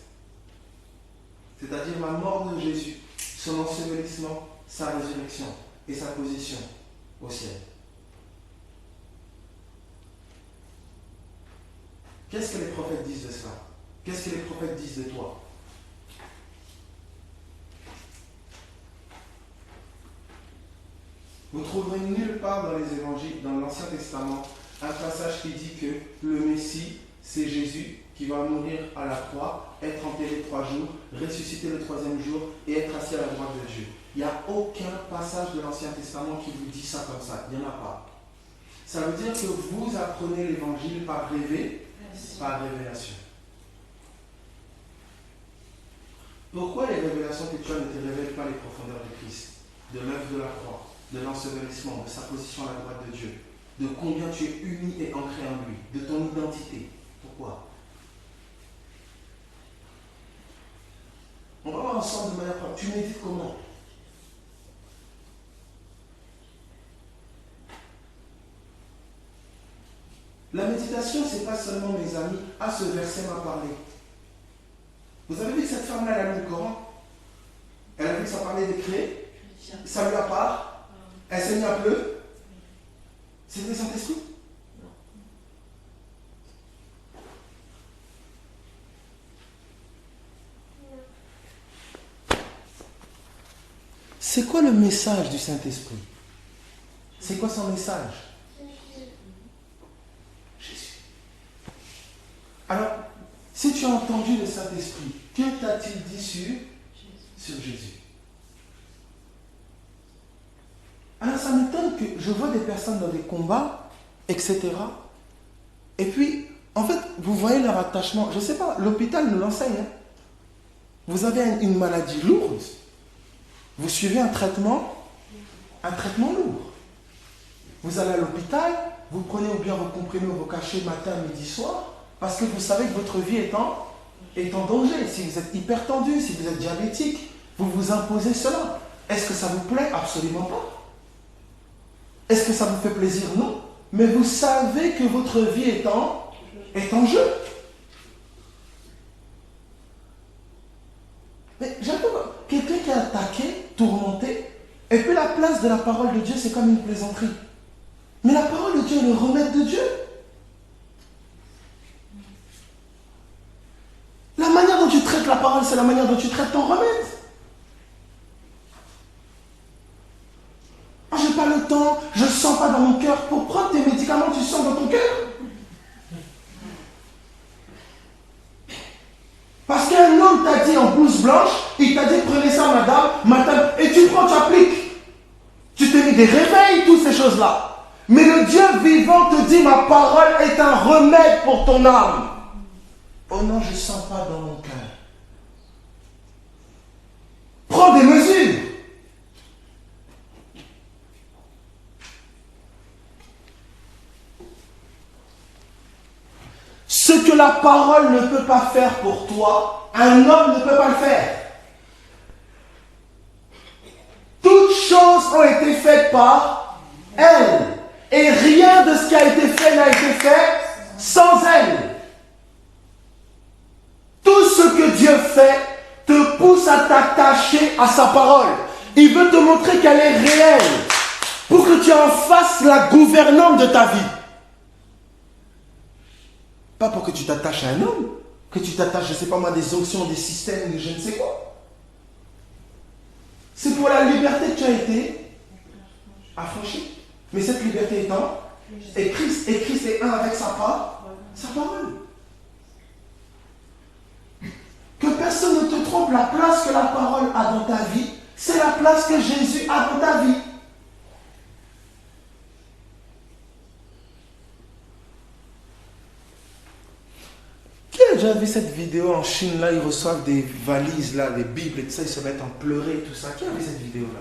C'est-à-dire la mort de Jésus, son ensevelissement, sa résurrection et sa position au ciel. Qu'est-ce que les prophètes disent de cela? Qu'est-ce que les prophètes disent de toi? Vous trouverez nulle part dans les évangiles, dans l'Ancien Testament, un passage qui dit que le Messie, c'est Jésus qui va mourir à la croix, être enterré 3 jours, ressusciter le 3e jour et être assis à la droite de Dieu. Il n'y a aucun passage de l'Ancien Testament qui vous dit ça comme ça. Il n'y en a pas. Ça veut dire que vous apprenez l'évangile par révélation. Pourquoi les révélations que tu as ne te révèlent pas les profondeurs de Christ, de l'œuvre de la croix, de l'ensevelissement, de sa position à la droite de Dieu, de combien tu es uni et ancré en lui, de ton identité? Pourquoi? On va voir ensemble de manière pratique. Tu médites comment? La méditation, ce n'est pas seulement, mes amis, ce verset m'a parlé. Vous avez vu que cette femme-là, elle a lu le Coran? Elle a vu que ça parlait des clés? Ça lui a part? Elle s'est mise à pleurer? C'était le Saint-Esprit? C'est quoi le message du Saint-Esprit? C'est quoi son message? Jésus. Alors, si tu as entendu le Saint-Esprit, que t'a-t-il dit sur Jésus? Alors ça m'étonne que je vois des personnes dans des combats, etc. Et puis, en fait, vous voyez leur attachement. Je ne sais pas, l'hôpital nous l'enseigne. Hein. Vous avez une maladie lourde. Vous suivez un traitement lourd. Vous allez à l'hôpital, vous prenez ou bien vos comprimés ou vos cachets matin, midi, soir, parce que vous savez que votre vie est en danger. Si vous êtes hypertendu, si vous êtes diabétique, vous vous imposez cela. Est-ce que ça vous plaît? Absolument pas. Est-ce que ça vous fait plaisir? Non. Mais vous savez que votre vie est en jeu. Mais j'avoue, quelqu'un qui est attaqué, tourmenté, et puis la place de la parole de Dieu, c'est comme une plaisanterie. Mais la parole de Dieu est le remède de Dieu. La manière dont tu traites la parole, c'est la manière dont tu traites ton remède. Ah, j'ai pas le temps, je ne sens pas dans mon cœur. Pour prendre tes médicaments, tu sens dans ton cœur. Parce qu'un homme t'a dit en blouse blanche, il t'a dit prenez ça madame, et tu prends, tu appliques. Tu t'es mis des réveils, toutes ces choses-là. Mais le Dieu vivant te dit ma parole est un remède pour ton âme. Oh non, je ne sens pas dans mon cœur. Prends des mesures. Ce que la parole ne peut pas faire pour toi, un homme ne peut pas le faire. Toutes choses ont été faites par elle. Et rien de ce qui a été fait n'a été fait sans elle. Tout ce que Dieu fait te pousse à t'attacher à sa parole. Il veut te montrer qu'elle est réelle pour que tu en fasses la gouvernante de ta vie. Pas pour que tu t'attaches à un homme, que tu t'attaches, je ne sais pas moi, des onctions, des systèmes, je ne sais quoi. C'est pour la liberté que tu as été affranchi. Mais cette liberté étant, et Christ est un avec sa parole. Que personne ne te trompe, la place que la parole a dans ta vie, c'est la place que Jésus a dans ta vie. Qui a déjà vu cette vidéo en Chine, là, ils reçoivent des valises, là, des Bibles et tout ça, ils se mettent en pleurer, tout ça. Qui a vu cette vidéo-là?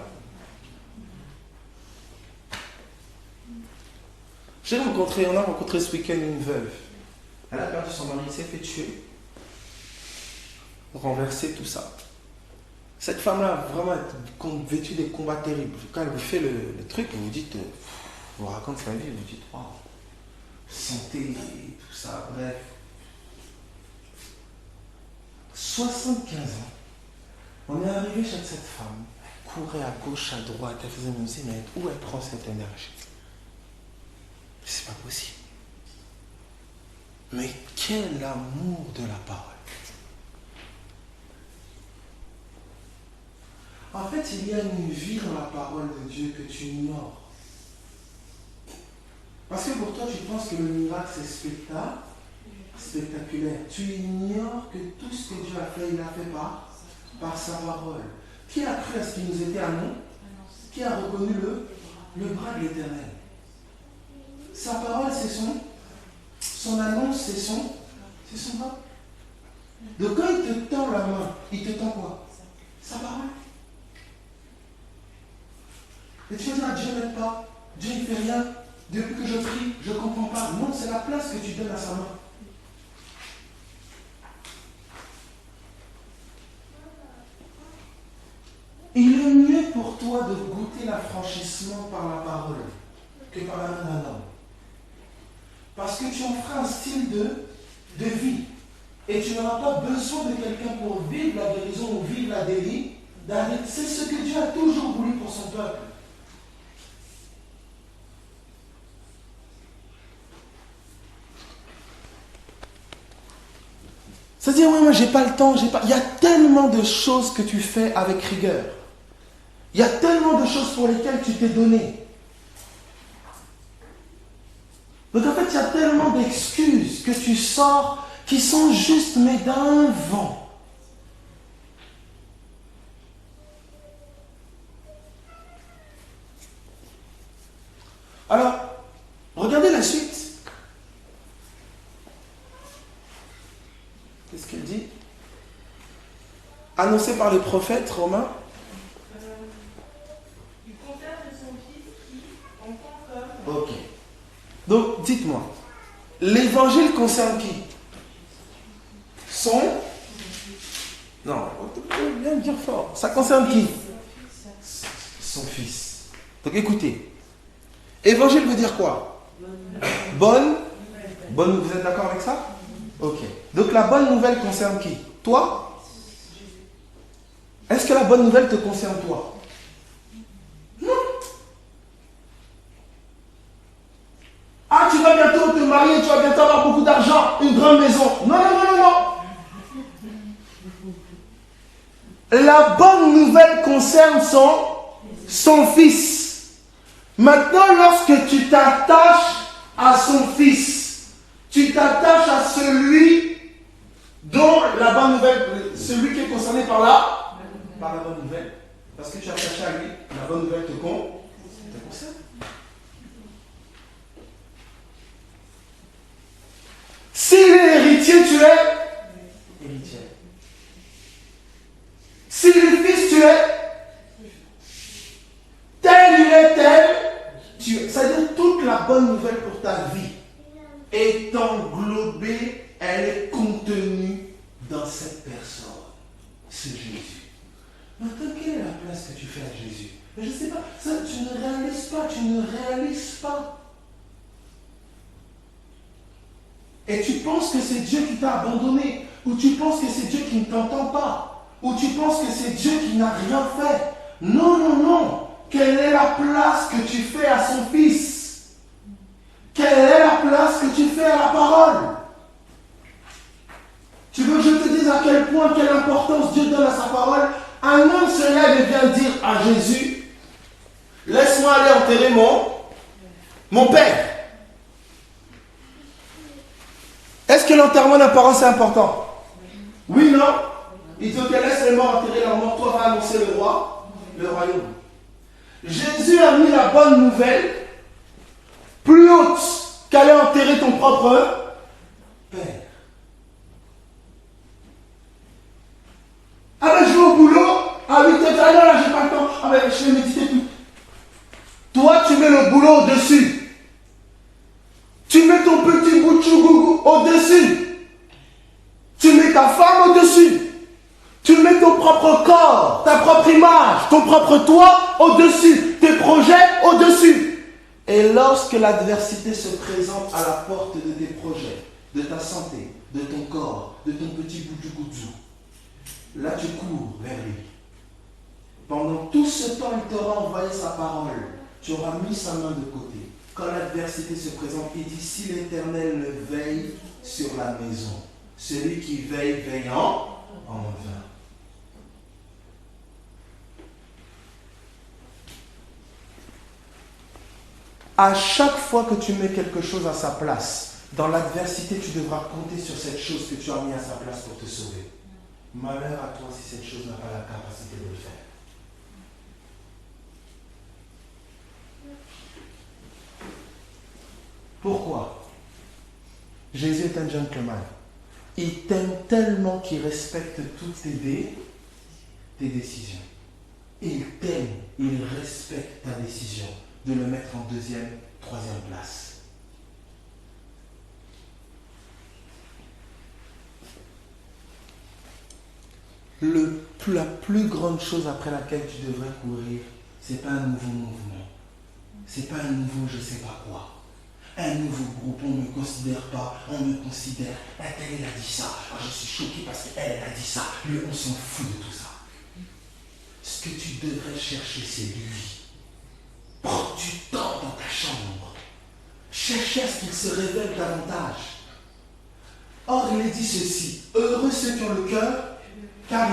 On a rencontré ce week-end une veuve. Elle a perdu son mari, il s'est fait tuer. Renverser, tout ça. Cette femme-là, vraiment, est vêtue des combats terribles. Quand elle vous fait le truc, vous vous dites, vous raconte sa vie, vous vous dites, waouh, santé, tout ça, bref. 75 ans. On est arrivé chez cette femme, elle courait à gauche, à droite, elle faisait même si, mais où elle prend cette énergie? C'est pas possible. Mais quel amour de la parole. En fait, il y a une vie dans la parole de Dieu que tu ignores. Parce que pour toi, tu penses que le miracle, c'est spectaculaire. Tu ignores que tout ce que Dieu a fait, il l'a fait par sa parole. Qui a cru à ce qui nous était annoncé? Qui a reconnu le bras de l'Éternel? Sa parole, c'est son annonce, c'est son bras. Donc quand il te tend la main, il te tend quoi? Sa parole. Et tu vas dire, Dieu n'aide pas, Dieu ne fait rien, depuis que je prie, je ne comprends pas. Non, c'est la place que tu donnes à sa main. Il est mieux pour toi de goûter l'affranchissement par la parole que par la main d'un homme. Parce que tu en feras un style de vie. Et tu n'auras pas besoin de quelqu'un pour vivre la guérison ou vivre la délivrance. C'est ce que Dieu a toujours voulu pour son peuple. C'est-à-dire, oui, moi, j'ai pas le temps, Il y a tellement de choses que tu fais avec rigueur. Il y a tellement de choses pour lesquelles tu t'es donné. Donc, en fait, il y a tellement d'excuses que tu sors qui sont juste, mais d'un vent. annoncé par les prophètes romains? Il concerne son fils qui, en tant qu'homme, Ok. Donc, dites-moi, l'évangile concerne qui? Son? Non, bien dire fort. Ça concerne qui? Son fils. Donc écoutez, évangile veut dire quoi? Bonne? Bonne, vous êtes d'accord avec ça? Ok. Donc la bonne nouvelle concerne qui? Toi? Est-ce que la bonne nouvelle te concerne toi? Non. Ah, tu vas bientôt te marier, tu vas bientôt avoir beaucoup d'argent, une grande maison. Non, non, non, non, non. La bonne nouvelle concerne son fils. Maintenant, lorsque tu t'attaches à son fils, tu t'attaches à celui dont la bonne nouvelle, celui qui est concerné par la bonne nouvelle. Parce que tu es attaché à lui, la bonne nouvelle te concerne. S'il est héritier, tu es héritier. S'il est fils, tu es tel, il est tel. C'est-à-dire toute la bonne nouvelle pour ta vie est englobée, elle est contenue dans cette personne. C'est Jésus. Maintenant, quelle est la place que tu fais à Jésus? Je ne sais pas, ça, tu ne réalises pas. Et tu penses que c'est Dieu qui t'a abandonné, ou tu penses que c'est Dieu qui ne t'entend pas, ou tu penses que c'est Dieu qui n'a rien fait. Non, non, non. Quelle est la place que tu fais à son fils? Quelle est la place que tu fais à la parole? Tu veux que je te dise à quel point, quelle importance Dieu donne à sa parole? Un homme se lève et vient dire à Jésus, laisse-moi aller enterrer mon père. Est-ce que l'enterrement d'un parent c'est important? Oui, non? Il dit, ok, laisse les morts enterrer leur mort, toi va annoncer le royaume. Jésus a mis la bonne nouvelle plus haute qu'aller enterrer ton propre père. Ah ben je vais au boulot, à 8h, ah non là j'ai pas le temps, ah ben je vais méditer tout. Toi tu mets le boulot au-dessus. Tu mets ton petit bout de chougougou au-dessus. Tu mets ta femme au-dessus. Tu mets ton propre corps, ta propre image, ton propre toi au-dessus. Tes projets au-dessus. Et lorsque l'adversité se présente à la porte de tes projets, de ta santé, de ton corps, de ton petit bout de goudou, là tu cours vers lui. Pendant tout ce temps, il t'aura envoyé sa parole. Tu auras mis sa main de côté. Quand l'adversité se présente, il dit, si l'Éternel ne veille sur la maison, celui qui veille, veille en vain. À chaque fois que tu mets quelque chose à sa place, dans l'adversité, tu devras compter sur cette chose que tu as mis à sa place pour te sauver. Malheur à toi si cette chose n'a pas la capacité de le faire. Pourquoi? Jésus est un gentleman. Il t'aime tellement qu'il respecte toutes tes décisions. Il t'aime, il respecte ta décision de le mettre en deuxième, troisième place. La plus grande chose après laquelle tu devrais courir, c'est pas un nouveau mouvement. C'est pas un nouveau je sais pas quoi. Un nouveau groupe, on ne me considère pas, on me considère. Elle a dit ça. Alors, je suis choqué parce qu'elle a dit ça. Lui, on s'en fout de tout ça. Ce que tu devrais chercher, c'est lui. Prends du temps dans ta chambre. Cherche à ce qu'il se révèle davantage. Or, il est dit ceci. Heureux ceux qui ont le cœur, car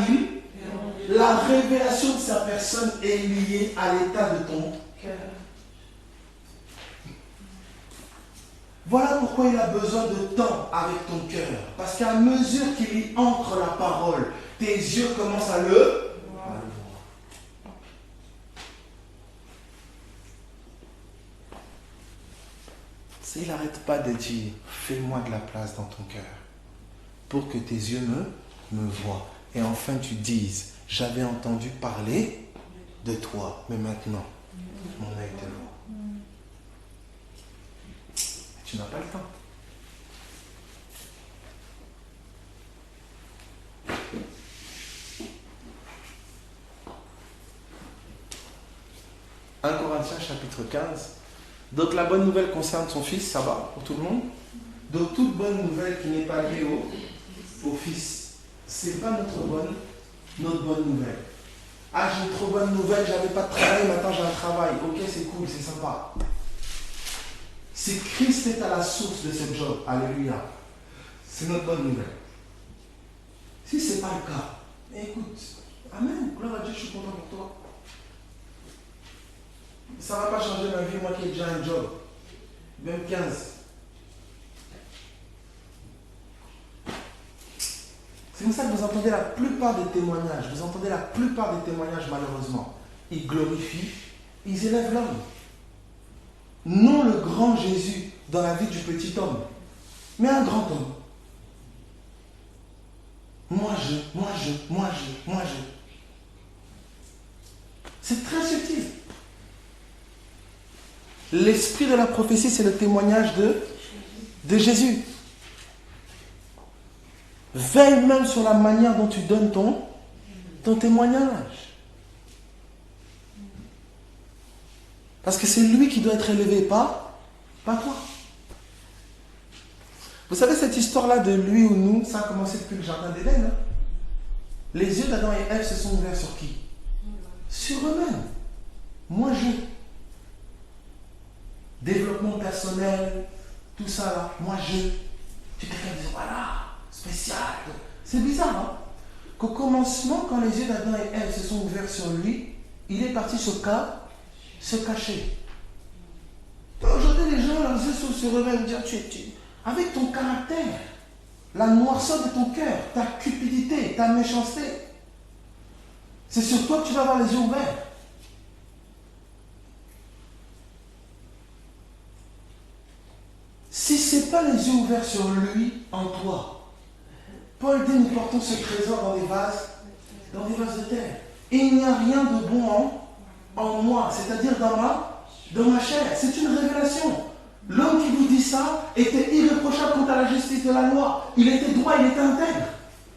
la révélation de sa personne est liée à l'état de ton cœur. Voilà pourquoi il a besoin de temps avec ton cœur. Parce qu'à mesure qu'il y ancre la parole, tes yeux commencent à le voir. Il n'arrête pas de dire, fais-moi de la place dans ton cœur pour que tes yeux me voient. et enfin tu dises, j'avais entendu parler de toi, mais maintenant, mon œil te voit. Tu n'as pas le temps. « 1 Corinthiens chapitre 15. Donc la bonne nouvelle concerne son fils, ça va pour tout le monde. Donc toute bonne nouvelle qui n'est pas liée au fils, c'est pas notre bonne nouvelle. Ah, j'ai une trop bonne nouvelle, j'avais pas de travail, maintenant j'ai un travail. Ok, c'est cool, c'est sympa. Si Christ est à la source de ce job, alléluia, c'est notre bonne nouvelle. Si ce n'est pas le cas, écoute, amen, gloire à Dieu, je suis content pour toi. Ça ne va pas changer ma vie, moi qui ai déjà un job, même 15. C'est comme ça que vous entendez la plupart des témoignages. Vous entendez la plupart des témoignages, malheureusement. Ils glorifient, ils élèvent l'homme. Non le grand Jésus dans la vie du petit homme, mais un grand homme. Moi je. C'est très subtil. L'esprit de la prophétie, c'est le témoignage de Jésus. Veille même sur la manière dont tu donnes ton témoignage. Parce que c'est lui qui doit être élevé, pas toi. Vous savez, cette histoire-là de lui ou nous, ça a commencé depuis le jardin d'Éden. Hein? Les yeux d'Adam et Ève se sont ouverts sur qui? Sur eux-mêmes. Moi, je. Développement personnel, tout ça là. Moi, je. Tu es quelqu'un qui dit, voilà, spécial. C'est bizarre, hein? Qu'au commencement, quand les yeux d'Adam et Ève se sont ouverts sur lui, il est parti se cacher. Aujourd'hui, les gens, leurs yeux sont sur eux-mêmes, dire, avec ton caractère, la noirceur de ton cœur, ta cupidité, ta méchanceté, c'est sur toi que tu vas avoir les yeux ouverts. Si ce n'est pas les yeux ouverts sur lui, en toi, Paul dit, nous portons ce trésor dans des vases de terre. Et il n'y a rien de bon en moi, c'est-à-dire dans ma chair. C'est une révélation. L'homme qui vous dit ça était irréprochable quant à la justice de la loi. Il était droit, il était intègre.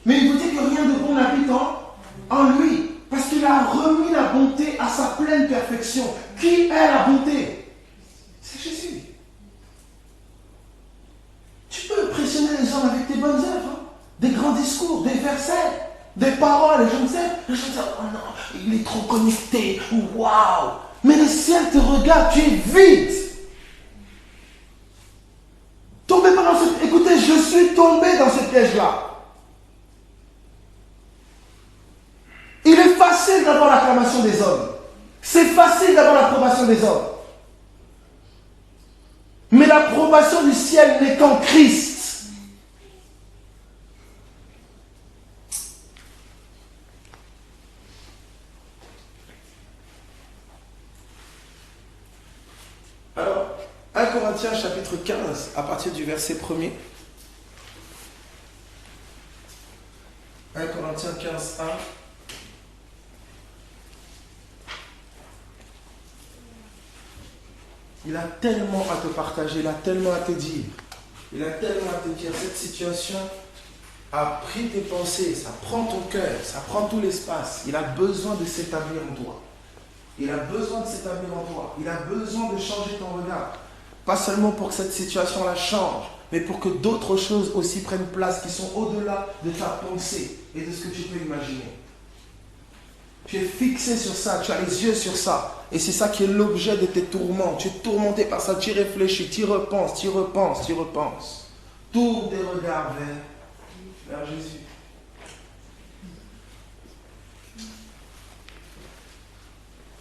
Mais il vous dit que rien de bon n'habite en lui. Parce qu'il a remis la bonté à sa pleine perfection. Qui est la bonté? C'est Jésus. Tu peux impressionner les hommes avec tes bonnes œuvres. Hein? Des grands discours, des versets, des paroles. Et je me sais, les gens disent, oh non, il est trop connecté. Waouh! Mais le ciel te regarde, tu es vide. Tombez pas dans ce... Écoutez, je suis tombé dans ce piège-là. Il est facile d'avoir l'acclamation des hommes. C'est facile d'avoir l'approbation des hommes. Mais l'approbation du ciel n'est qu'en Christ. Alors, 1 Corinthiens chapitre 15, à partir du verset 1er. 1 Corinthiens 15, 1. Il a tellement à te partager, il a tellement à te dire. Il a tellement à te dire, cette situation a pris tes pensées, ça prend ton cœur, ça prend tout l'espace. Il a besoin de s'établir en toi. Il a besoin de s'établir en toi. Il a besoin de changer ton regard. Pas seulement pour que cette situation-là change, mais pour que d'autres choses aussi prennent place qui sont au-delà de ta pensée et de ce que tu peux imaginer. Tu es fixé sur ça, tu as les yeux sur ça. Et c'est ça qui est l'objet de tes tourments. Tu es tourmenté par ça, tu y réfléchis, tu y repenses. Tourne tes regards vers Jésus.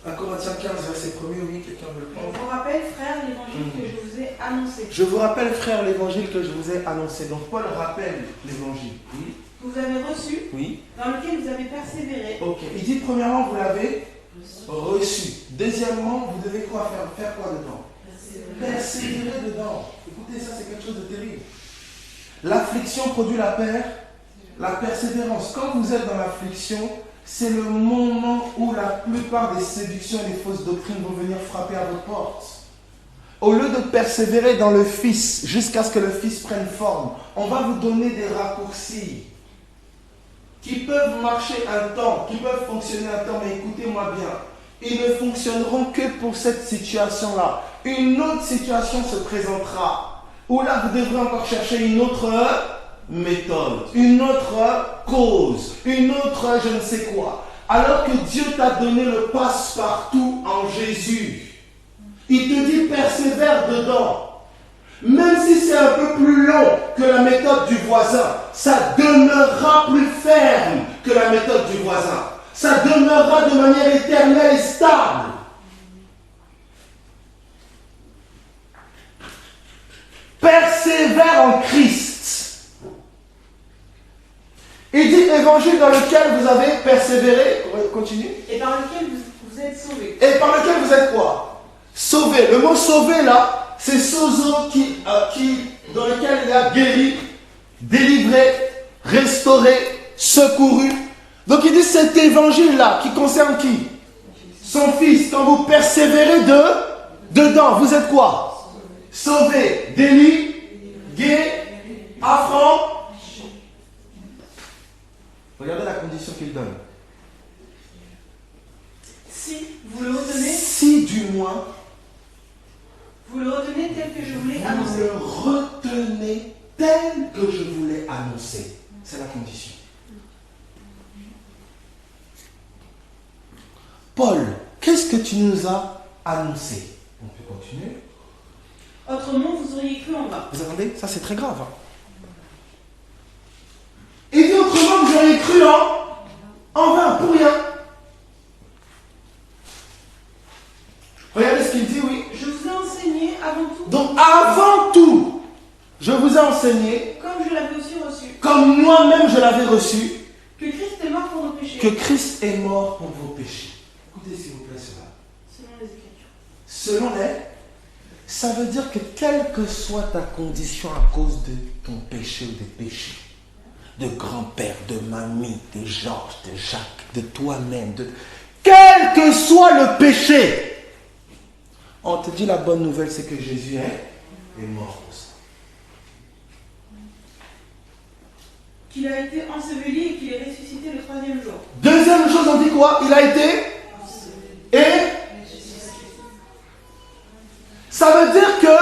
Un Corinthiens 15, verset 1er, oui, quelqu'un veut le prendre. Je vous rappelle, frère, l'évangile que je vous ai annoncé. Je vous rappelle, frère, l'évangile que je vous ai annoncé. Donc Paul rappelle l'évangile. Oui. Vous avez reçu, Oui. dans lequel vous avez persévéré. Ok. Il dit premièrement, vous l'avez reçu. Deuxièmement, vous devez quoi faire? Faire quoi dedans? Persévérer dedans. Écoutez, ça c'est quelque chose de terrible. L'affliction produit la La persévérance, quand vous êtes dans l'affliction, c'est le moment où la plupart des séductions et des fausses doctrines vont venir frapper à votre porte. Au lieu de persévérer dans le Fils jusqu'à ce que le Fils prenne forme, on va vous donner des raccourcis qui peuvent marcher un temps, qui peuvent fonctionner un temps, mais écoutez-moi bien, ils ne fonctionneront que pour cette situation-là. Une autre situation se présentera, où là vous devrez encore chercher une autre méthode, une autre cause, une autre je ne sais quoi. Alors que Dieu t'a donné le passe-partout en Jésus. Il te dit persévère dedans. Même si c'est un peu plus long que la méthode du voisin, ça demeurera plus ferme que la méthode du voisin. Ça demeurera de manière éternelle et stable. Persévère en Christ. Il dit évangile dans lequel vous avez persévéré. Continue. Et par lequel vous êtes sauvés. Et par lequel vous êtes quoi? Sauvé. Le mot sauvé là, c'est sozo dans lequel il y a guéri, délivré, restauré, secouru. Donc il dit cet évangile là qui concerne qui? Son fils. Quand vous persévérez dedans, vous êtes quoi? Sauvé, délivré, guéri, affront. Regardez la condition qu'il donne. Si vous le retenez, Si du moins vous le retenez tel que je vous l'ai vous annoncé. le retenez tel que je vous l'ai annoncé. C'est la condition. Paul, qu'est-ce que tu nous as annoncé? On peut continuer. Autrement, vous auriez cru en vain. Vous entendez? Ça, c'est très grave. Hein? Et dit autrement, vous auriez cru en vain, pour rien. Regardez ce qu'il dit, oui. Je vous ai enseigné avant tout, Donc, avant tout, je vous ai enseigné, comme je l'avais aussi reçu, comme moi-même je l'avais reçu, que Christ est mort pour nos péchés, que Christ est mort pour vos péchés. Écoutez s'il vous plaît cela. selon les Écritures. Selon les... Ça veut dire que quelle que soit ta condition à cause de ton péché ou des péchés, de grand-père, de mamie, de Georges, de Jacques, de toi-même, quel que soit le péché, on te dit la bonne nouvelle, c'est que Jésus est mort pour ça. Qu'il a été enseveli et qu'il est ressuscité le troisième jour. Deuxième chose, on dit quoi? Il a été et ça veut dire que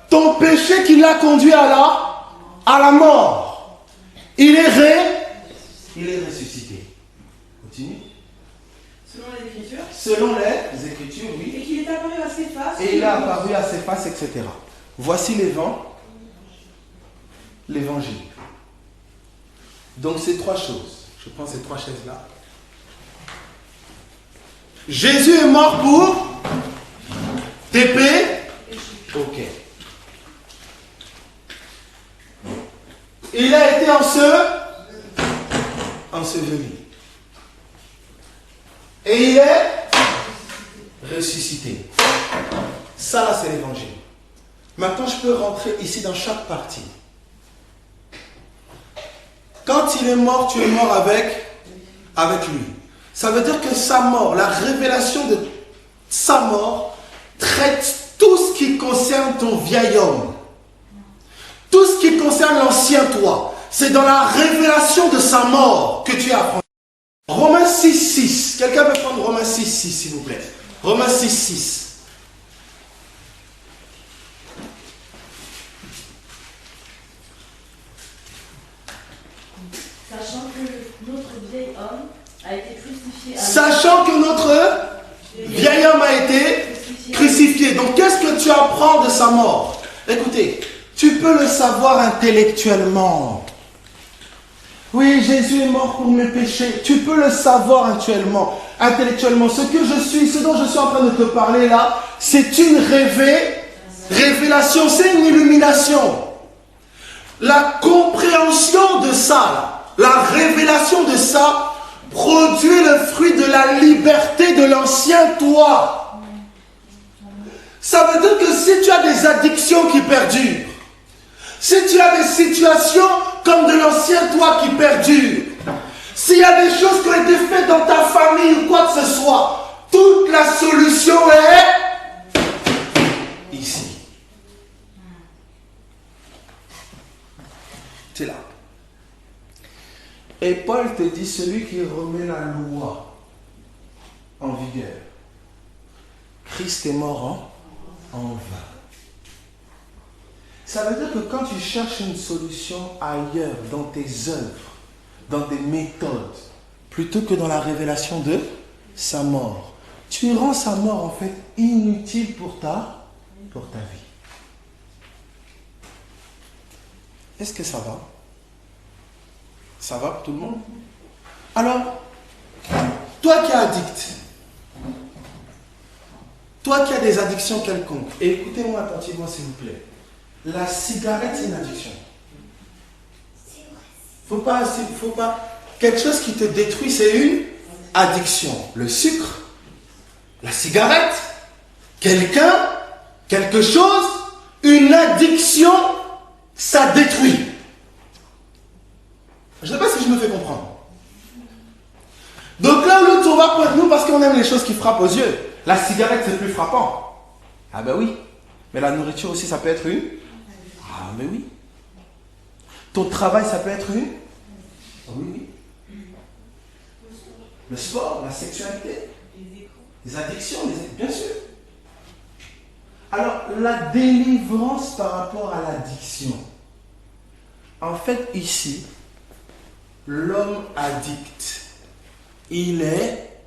ton péché qui l'a conduit à la mort, il est ressuscité. Continue. Selon les Écritures. Selon les Écritures, oui. Et qu'il est apparu à ses faces. Et il est apparu à ses faces, etc. Voici l'évangile. Donc ces trois choses. Je prends ces trois chaises-là. Jésus est mort pour tes péchés. Ok. Il a été enseveli. Et il est ressuscité. Ça là, c'est l'évangile. Maintenant, je peux rentrer ici dans chaque partie. Quand il est mort, tu es mort avec lui. Ça veut dire que sa mort, la révélation de sa mort, traite tout ce qui concerne ton vieil homme. Tout ce qui concerne l'ancien toi. C'est dans la révélation de sa mort que tu apprends. Romains 6,6. Quelqu'un peut prendre Romains 6,6 s'il vous plaît. Romains 6,6. Sachant que notre vieil homme a été crucifié. Sachant que notre vieil homme a été crucifié. Donc qu'est-ce que tu apprends de sa mort? Écoutez, tu peux le savoir intellectuellement. Oui, Jésus est mort pour mes péchés. Tu peux le savoir intellectuellement. Ce dont je suis en train de te parler là, c'est une révélation, c'est une illumination. La compréhension de ça, la révélation de ça, produit le fruit de la liberté de l'ancien toi. Ça veut dire que si tu as des addictions qui perdurent, si tu as des situations comme de l'ancien toi qui perdure. S'il y a des choses qui ont été faites dans ta famille ou quoi que ce soit, toute la solution est ici. C'est là. Et Paul te dit, celui qui remet la loi en vigueur, Christ est mort en vain. Ça veut dire que quand tu cherches une solution ailleurs, dans tes œuvres, dans des méthodes, plutôt que dans la révélation de sa mort, tu rends sa mort en fait inutile pour ta vie. Est-ce que ça va? Ça va pour tout le monde? Alors, toi qui es addict, toi qui as des addictions quelconques, et écoutez-moi attentivement s'il vous plaît, la cigarette c'est une addiction. Faut pas, quelque chose qui te détruit c'est une addiction. Le sucre, la cigarette, quelqu'un, quelque chose, une addiction, ça détruit. Je ne sais pas si je me fais comprendre. Donc là, l'autre, on va prendre nous parce qu'on aime les choses qui frappent aux yeux. La cigarette, c'est plus frappant. Ah ben oui. Mais la nourriture aussi, ça peut être une. Ah mais oui. Ton travail, ça peut être une. Oui. Le sport, la sexualité, les addictions, bien sûr. Alors, la délivrance par rapport à l'addiction. En fait, ici, l'homme addict, il est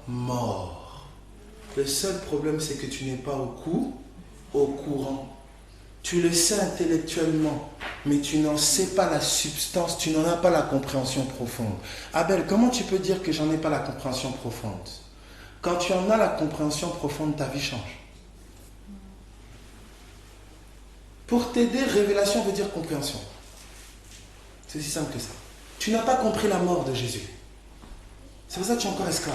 mort. Le seul problème, c'est que tu n'es pas au courant. Tu le sais intellectuellement, mais tu n'en sais pas la substance, tu n'en as pas la compréhension profonde. Abel, comment tu peux dire que j'en ai pas la compréhension profonde? Quand tu en as la compréhension profonde, ta vie change. Pour t'aider, révélation veut dire compréhension. C'est aussi simple que ça. Tu n'as pas compris la mort de Jésus. C'est pour ça que tu es encore esclave.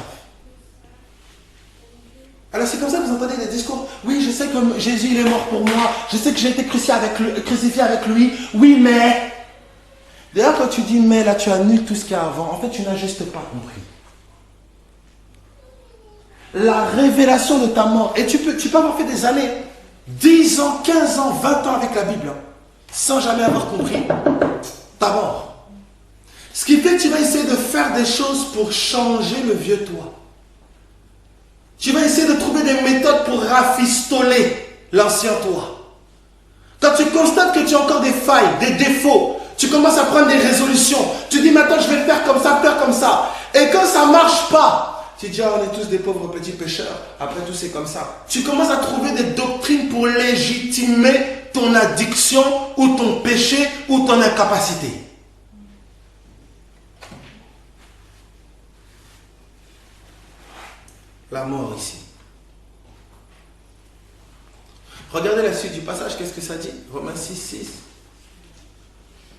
Alors c'est comme ça que vous entendez des discours. Oui, je sais que Jésus il est mort pour moi. Je sais que j'ai été crucifié avec lui. Oui, mais... D'ailleurs, quand tu dis mais, là tu annules tout ce qu'il y a avant. En fait, tu n'as juste pas compris. La révélation de ta mort. Et tu peux avoir fait des années. 10 ans, 15 ans, 20 ans avec la Bible. Sans jamais avoir compris ta mort. Ce qui fait que tu vas essayer de faire des choses pour changer le vieux toi. Tu vas essayer de trouver des méthodes pour rafistoler l'ancien toi. Quand tu constates que tu as encore des failles, des défauts, tu commences à prendre des résolutions. Tu dis maintenant je vais faire comme ça. Et quand ça ne marche pas, tu dis on est tous des pauvres petits pécheurs. Après tout c'est comme ça. Tu commences à trouver des doctrines pour légitimer ton addiction ou ton péché ou ton incapacité. La mort ici. Regardez la suite du passage, qu'est-ce que ça dit? Romains 6,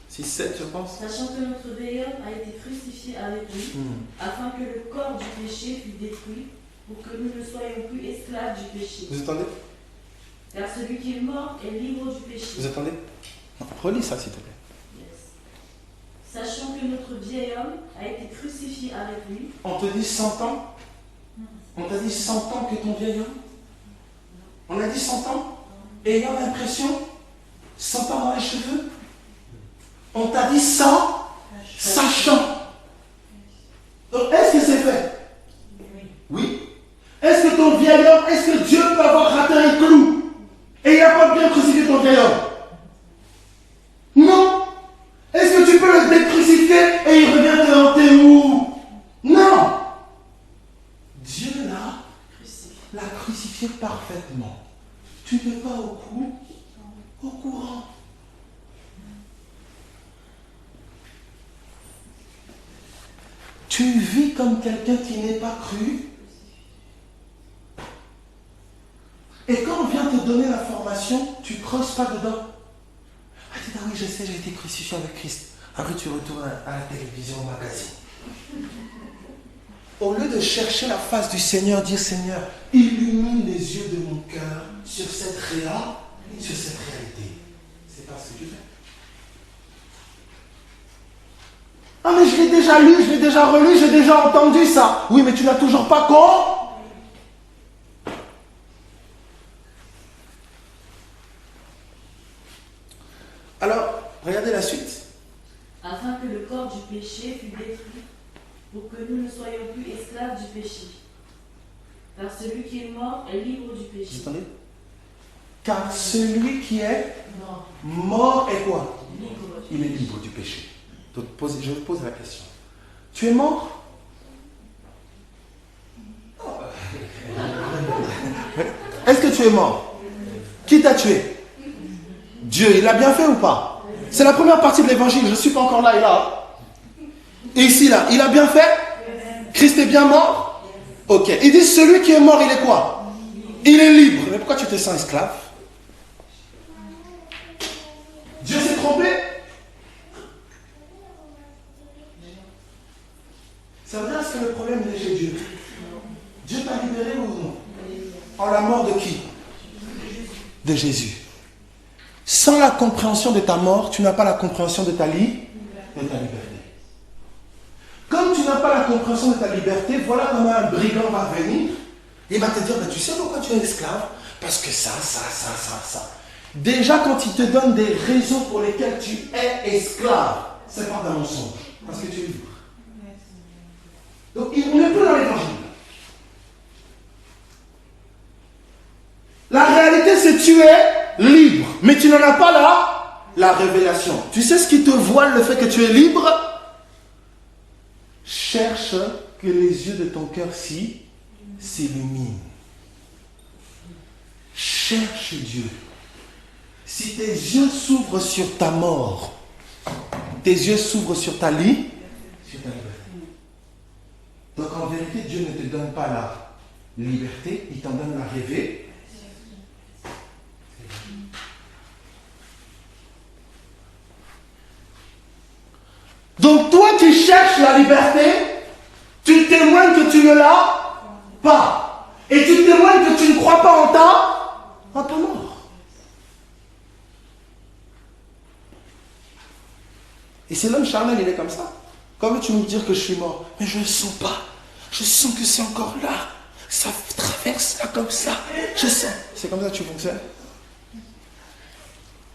7 je pense. Sachant que notre vieil homme a été crucifié avec lui, afin que le corps du péché fût détruit, pour que nous ne soyons plus esclaves du péché. Vous entendez? Car celui qui est mort est libre du péché. Vous entendez? Relis ça s'il te plaît. Yes. Sachant que notre vieil homme a été crucifié avec lui. On te dit 100 ans? On t'a dit 100 ans que ton vieil homme? On a dit 100 ans? Ayant l'impression 100 ans dans les cheveux? On t'a dit 100 sachant. Donc est-ce que c'est fait? Oui. Est-ce que ton vieil homme, est-ce que Dieu peut avoir raté un clou et il n'a pas bien crucifié ton vieil homme? Non. Est-ce que tu peux le décrucifier et il revient te hanter où? Non. Dieu l'a crucifié parfaitement. Tu n'es pas au courant. Tu vis comme quelqu'un qui n'est pas cru. Et quand on vient te donner l'information, tu ne creuses pas dedans. Ah, tu dis, ah oui, je sais, j'ai été crucifié avec Christ. Après, tu retournes à la télévision, au magazine. Au lieu de chercher la face du Seigneur, dire Seigneur, illumine les yeux de mon cœur sur cette réalité. C'est pas ce que tu fais. Ah mais je l'ai déjà lu, je l'ai déjà relu, j'ai déjà entendu ça. Oui, mais tu n'as toujours pas compris. Alors, regardez la suite. Afin que le corps du péché fût détruit, pour que nous ne soyons plus esclaves du péché. Car celui qui est mort est libre du péché. Vous entendez? Car celui qui est mort est quoi? Il est libre du péché. Donc, je vous pose la question. Tu es mort? Est-ce que tu es mort? Qui t'a tué? Dieu, il a bien fait ou pas? C'est la première partie de l'évangile. Je ne suis pas encore là et là. Et ici, là, il a bien fait? Christ est bien mort? Ok. Il dit, celui qui est mort, il est quoi? Il est libre. Mais pourquoi tu te sens esclave? Dieu s'est trompé? Ça veut dire, est-ce que le problème est chez Dieu? Dieu t'a libéré ou non? En la mort de qui? De Jésus. Sans la compréhension de ta mort, tu n'as pas la compréhension de ta liberté. Comme tu n'as pas la compréhension de ta liberté, voilà comment un brigand va venir et va te dire, tu sais pourquoi tu es esclave? Parce que ça. Déjà, quand il te donne des raisons pour lesquelles tu es esclave, c'est pas d'un mensonge, parce que tu es libre. Donc, on n'est plus dans l'évangile. La réalité, c'est que tu es libre, mais tu n'en as pas la révélation. Tu sais ce qui te voile le fait que tu es libre? Cherche que les yeux de ton cœur s'illuminent. Cherche Dieu. Si tes yeux s'ouvrent sur ta mort, tes yeux s'ouvrent sur ta liberté. Donc en vérité, Dieu ne te donne pas la liberté, il t'en donne la révélation. Donc toi tu cherches la liberté, tu témoignes que tu ne l'as pas. Et tu témoignes que tu ne crois pas en ta mort. Et c'est l'homme charnel, il est comme ça. Comment tu me dire que je suis mort? Mais je ne sens pas. Je sens que c'est encore là. Ça traverse là comme ça. Je sens. C'est comme ça que tu fonctionnes.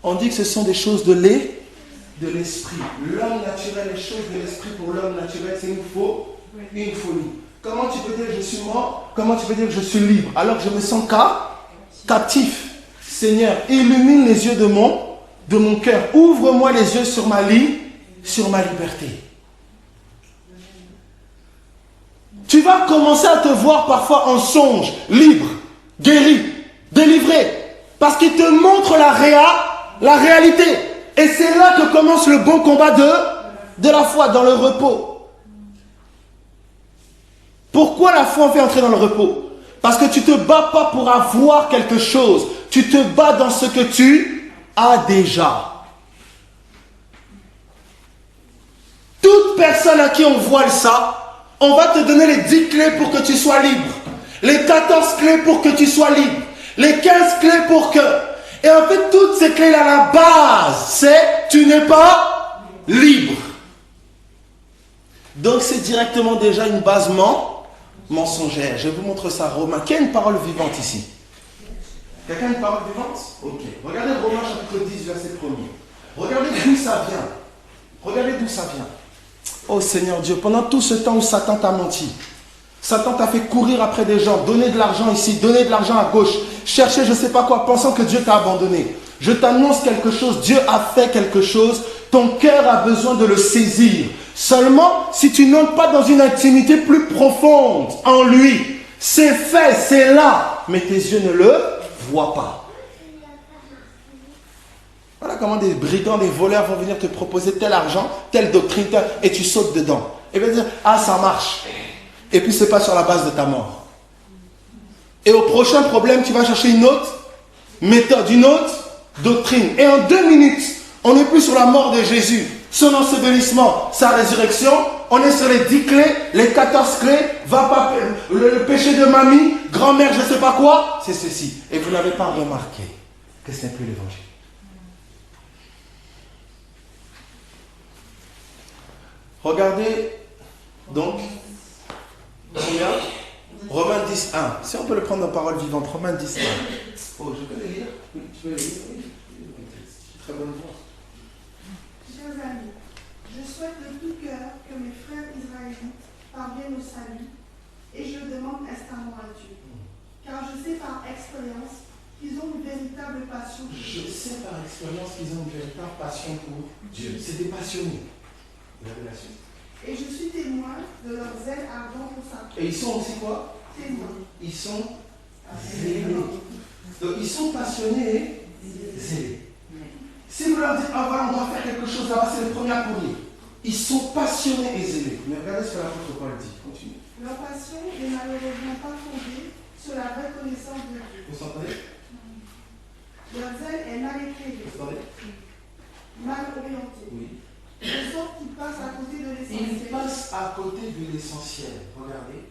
On dit que ce sont des choses de l'esprit. L'homme naturel, les choses de l'esprit pour l'homme naturel, c'est une folie. Comment tu peux dire que je suis mort? Comment tu peux dire que je suis libre? Alors que je me sens captif. Seigneur, illumine les yeux de mon cœur. Ouvre-moi les yeux sur ma liberté. Tu vas commencer à te voir parfois en songe, libre, guéri, délivré. Parce qu'il te montre la réalité. Et c'est là que commence le bon combat de la foi, dans le repos. Pourquoi la foi fait entrer dans le repos? Parce que tu ne te bats pas pour avoir quelque chose. Tu te bats dans ce que tu as déjà. Toute personne à qui on voile ça, on va te donner les 10 clés pour que tu sois libre. Les 14 clés pour que tu sois libre. Les 15 clés pour que... Et en fait, toutes ces clés-là, la base, c'est tu n'es pas libre. Donc, c'est directement déjà une base mensongère. Je vous montre ça, Romains. Qui a une parole vivante ici? Quelqu'un a une parole vivante? Ok. Regardez Romains chapitre 10, verset 1er. Regardez d'où ça vient. Regardez d'où ça vient. Oh Seigneur Dieu, pendant tout ce temps où Satan t'a menti, Satan t'a fait courir après des gens, donner de l'argent ici, donner de l'argent à gauche, chercher je ne sais pas quoi, pensant que Dieu t'a abandonné. Je t'annonce quelque chose, Dieu a fait quelque chose, ton cœur a besoin de le saisir. Seulement, si tu n'entres pas dans une intimité plus profonde en lui, c'est fait, c'est là, mais tes yeux ne le voient pas. Voilà comment des brigands, des voleurs vont venir te proposer tel argent, telle doctrine, et tu sautes dedans. Et bien dire, ah ça marche. Et puis c'est pas sur la base de ta mort. Et au prochain problème, tu vas chercher une autre méthode, une autre doctrine. Et en 2 minutes, on n'est plus sur la mort de Jésus, son ensevelissement, sa résurrection. On est sur les 10 clés, les 14 clés, va pas le péché de mamie, grand-mère, je ne sais pas quoi. C'est ceci. Et vous n'avez pas remarqué que ce n'est plus l'évangile. Regardez, donc, combien? Romains 10, 1. Si on peut le prendre en parole vivante, Romains 10, 1. Oh, je peux le lire? Oui, tu peux le lire? Oui. Très bonne voix. Chers amis, je souhaite de tout cœur que mes frères israélites parviennent au salut, et je le demande instamment à Dieu. Car je sais par expérience qu'ils ont une véritable passion pour Dieu. Je sais par expérience qu'ils ont une véritable passion pour Dieu. C'est des passionnés. Révélation. Et je suis témoin de leur zèle ardent pour sa cause. Et ils sont aussi quoi? Témoin. Ils sont zélés. Donc ils sont passionnés et zélés. Si vous leur dites, ah voilà, on doit faire quelque chose là-bas, c'est le premier à courir. Ils sont passionnés et zélés. Mais regardez ce que l'apôtre Paul dit. Continue. Leur passion n'est malheureusement pas fondée sur la vraie connaissance de Dieu. Vous entendez? Leur zèle est mal éclairé, Vous entendez? mal orienté, Oui. de sorte qu'ils passent à côté de Ils l'essentiel. passent à côté de l'essentiel. Regardez.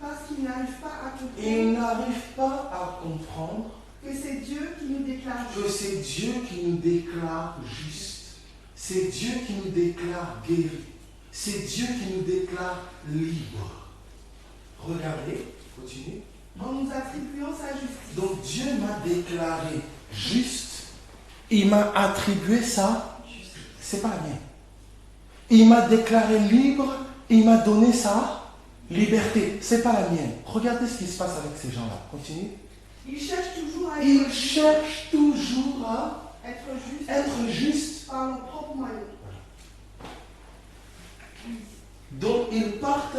Parce qu'ils n'arrivent pas à comprendre Ils n'arrivent pas à comprendre que c'est Dieu qui nous déclare que c'est Dieu qui nous déclare juste. C'est Dieu qui nous déclare guéri. C'est Dieu qui nous déclare libre. Regardez, continue. en nous attribuant sa justice. Donc Dieu m'a déclaré juste. Il m'a attribué ça. C'est pas la mienne. Il m'a déclaré libre. Il m'a donné sa liberté. C'est pas la mienne. Regardez ce qui se passe avec ces gens-là. Continue. Ils cherchent toujours à Ils cherchent toujours à être justes par leurs propres moyens. Donc ils partent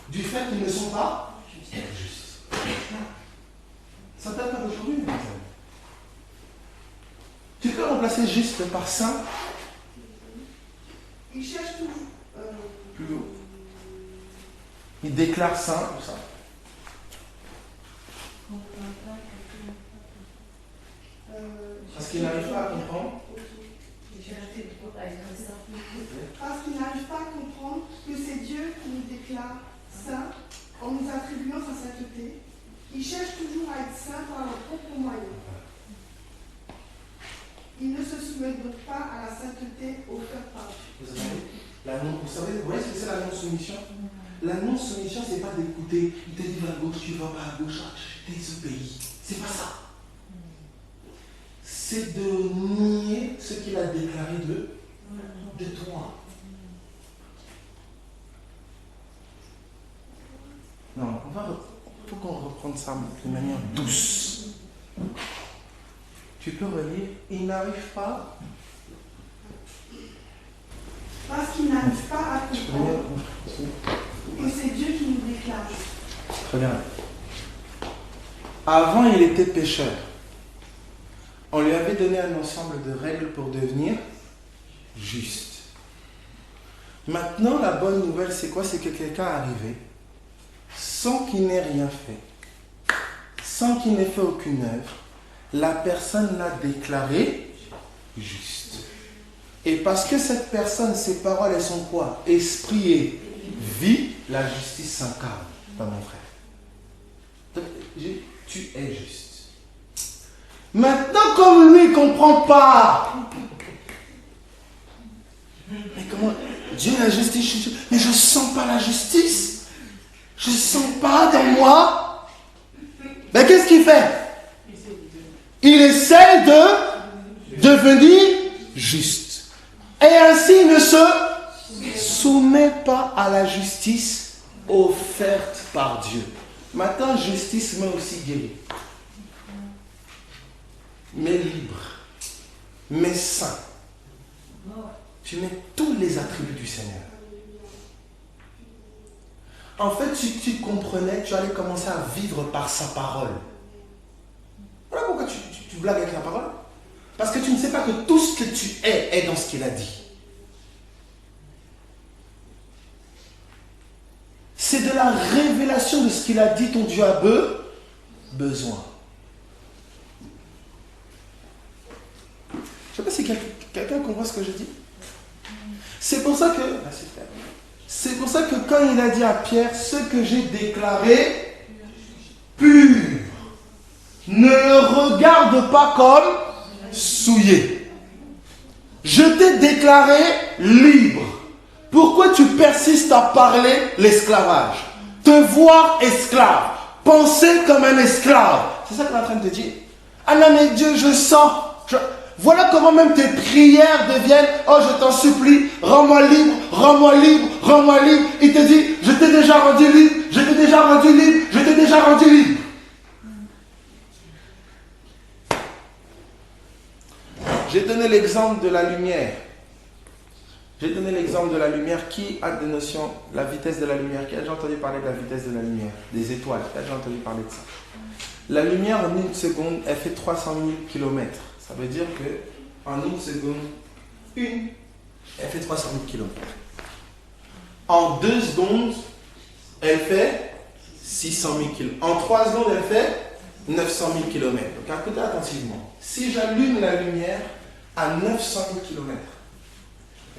du fait qu'ils ne sont pas justes. Ça date pas d'aujourd'hui, mes amis. Tu peux remplacer juste par saint. Ils cherchent toujours. Plus haut. Ils déclarent saint, tout ça. Parce qu'ils n'arrivent pas à comprendre. Parce qu'ils n'arrivent pas à comprendre que c'est Dieu qui nous déclare saints en nous attribuant sa sainteté. Ils cherchent toujours à être saints par leurs propres moyens. Ils ne se soumettent donc pas à la sainteté offerte par Dieu. Vous savez, vous voyez ce que c'est la non-soumission? La non-soumission, c'est pas d'écouter, il te dit va à gauche, tu vas pas à gauche, désobéis. C'est pas ça. C'est de nier ce qu'il a déclaré de toi. Non, il faut qu'on reprenne ça de manière douce. Tu peux relire, il n'arrive pas. Parce qu'ils n'arrivent pas à comprendre que c'est Dieu qui nous déclare. Très bien. Avant, il était pécheur. On lui avait donné un ensemble de règles pour devenir juste. Maintenant, la bonne nouvelle, c'est quoi? C'est que quelqu'un est arrivé sans qu'il n'ait rien fait, sans qu'il n'ait fait aucune œuvre. La personne l'a déclaré juste. Et parce que cette personne, ses paroles, elles sont quoi? Esprit et vie, la justice s'incarne dans mon frère. Donc, tu es juste. Maintenant, comme lui ne comprend pas, mais comment Dieu est la justice, mais je ne sens pas la justice, je ne sens pas dans moi. Mais qu'est-ce qu'il fait? Il essaie de devenir juste. Et ainsi il ne se soumet pas à la justice offerte par Dieu. Maintenant, justice mais aussi guéri. Mais libre, mais saint. Tu mets tous les attributs du Seigneur. En fait, si tu comprenais, tu allais commencer à vivre par sa parole. Voilà pourquoi tu blagues avec la parole. Parce que tu ne sais pas que tout ce que tu es dans ce qu'il a dit. C'est de la révélation de ce qu'il a dit ton Dieu a besoin. Je ne sais pas si quelqu'un comprend ce que je dis. C'est pour ça que quand il a dit à Pierre, ce que j'ai déclaré pur, ne le regarde pas comme souillé. Je t'ai déclaré libre. Pourquoi tu persistes à parler l'esclavage? Te voir esclave, penser comme un esclave. C'est ça qu'il est en train de te dire. Ah non mais Dieu, je sens. Voilà comment même tes prières deviennent, oh je t'en supplie, rends-moi libre, rends-moi libre, rends-moi libre. Il te dit, je t'ai déjà rendu libre, je t'ai déjà rendu libre, je t'ai déjà rendu libre. J'ai donné l'exemple de la lumière. J'ai donné l'exemple de la lumière. Qui a des notions, la vitesse de la lumière? Qui a déjà entendu parler de la vitesse de la lumière? Des étoiles, qui a déjà entendu parler de ça? La lumière en une seconde, elle fait 300 000 km. Ça veut dire que en une seconde, elle fait 300 000 km. En 2 secondes, elle fait 600 000 km. En 3 secondes, elle fait 900 000 km. Donc écoutez attentivement. Si j'allume la lumière à 900 000 km,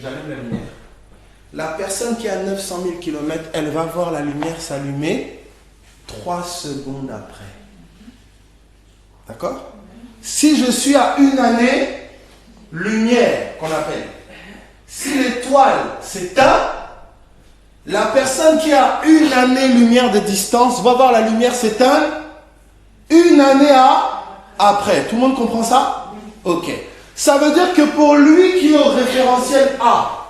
j'allume la lumière. La personne qui est à 900 000 km, elle va voir la lumière s'allumer 3 secondes après. D'accord? Si je suis à 1 année, lumière qu'on appelle. Si l'étoile s'éteint, la personne qui a 1 année lumière de distance va voir la lumière s'éteindre 1 année après. Tout le monde comprend ça? Ok. Ça veut dire que pour lui qui est au référentiel A,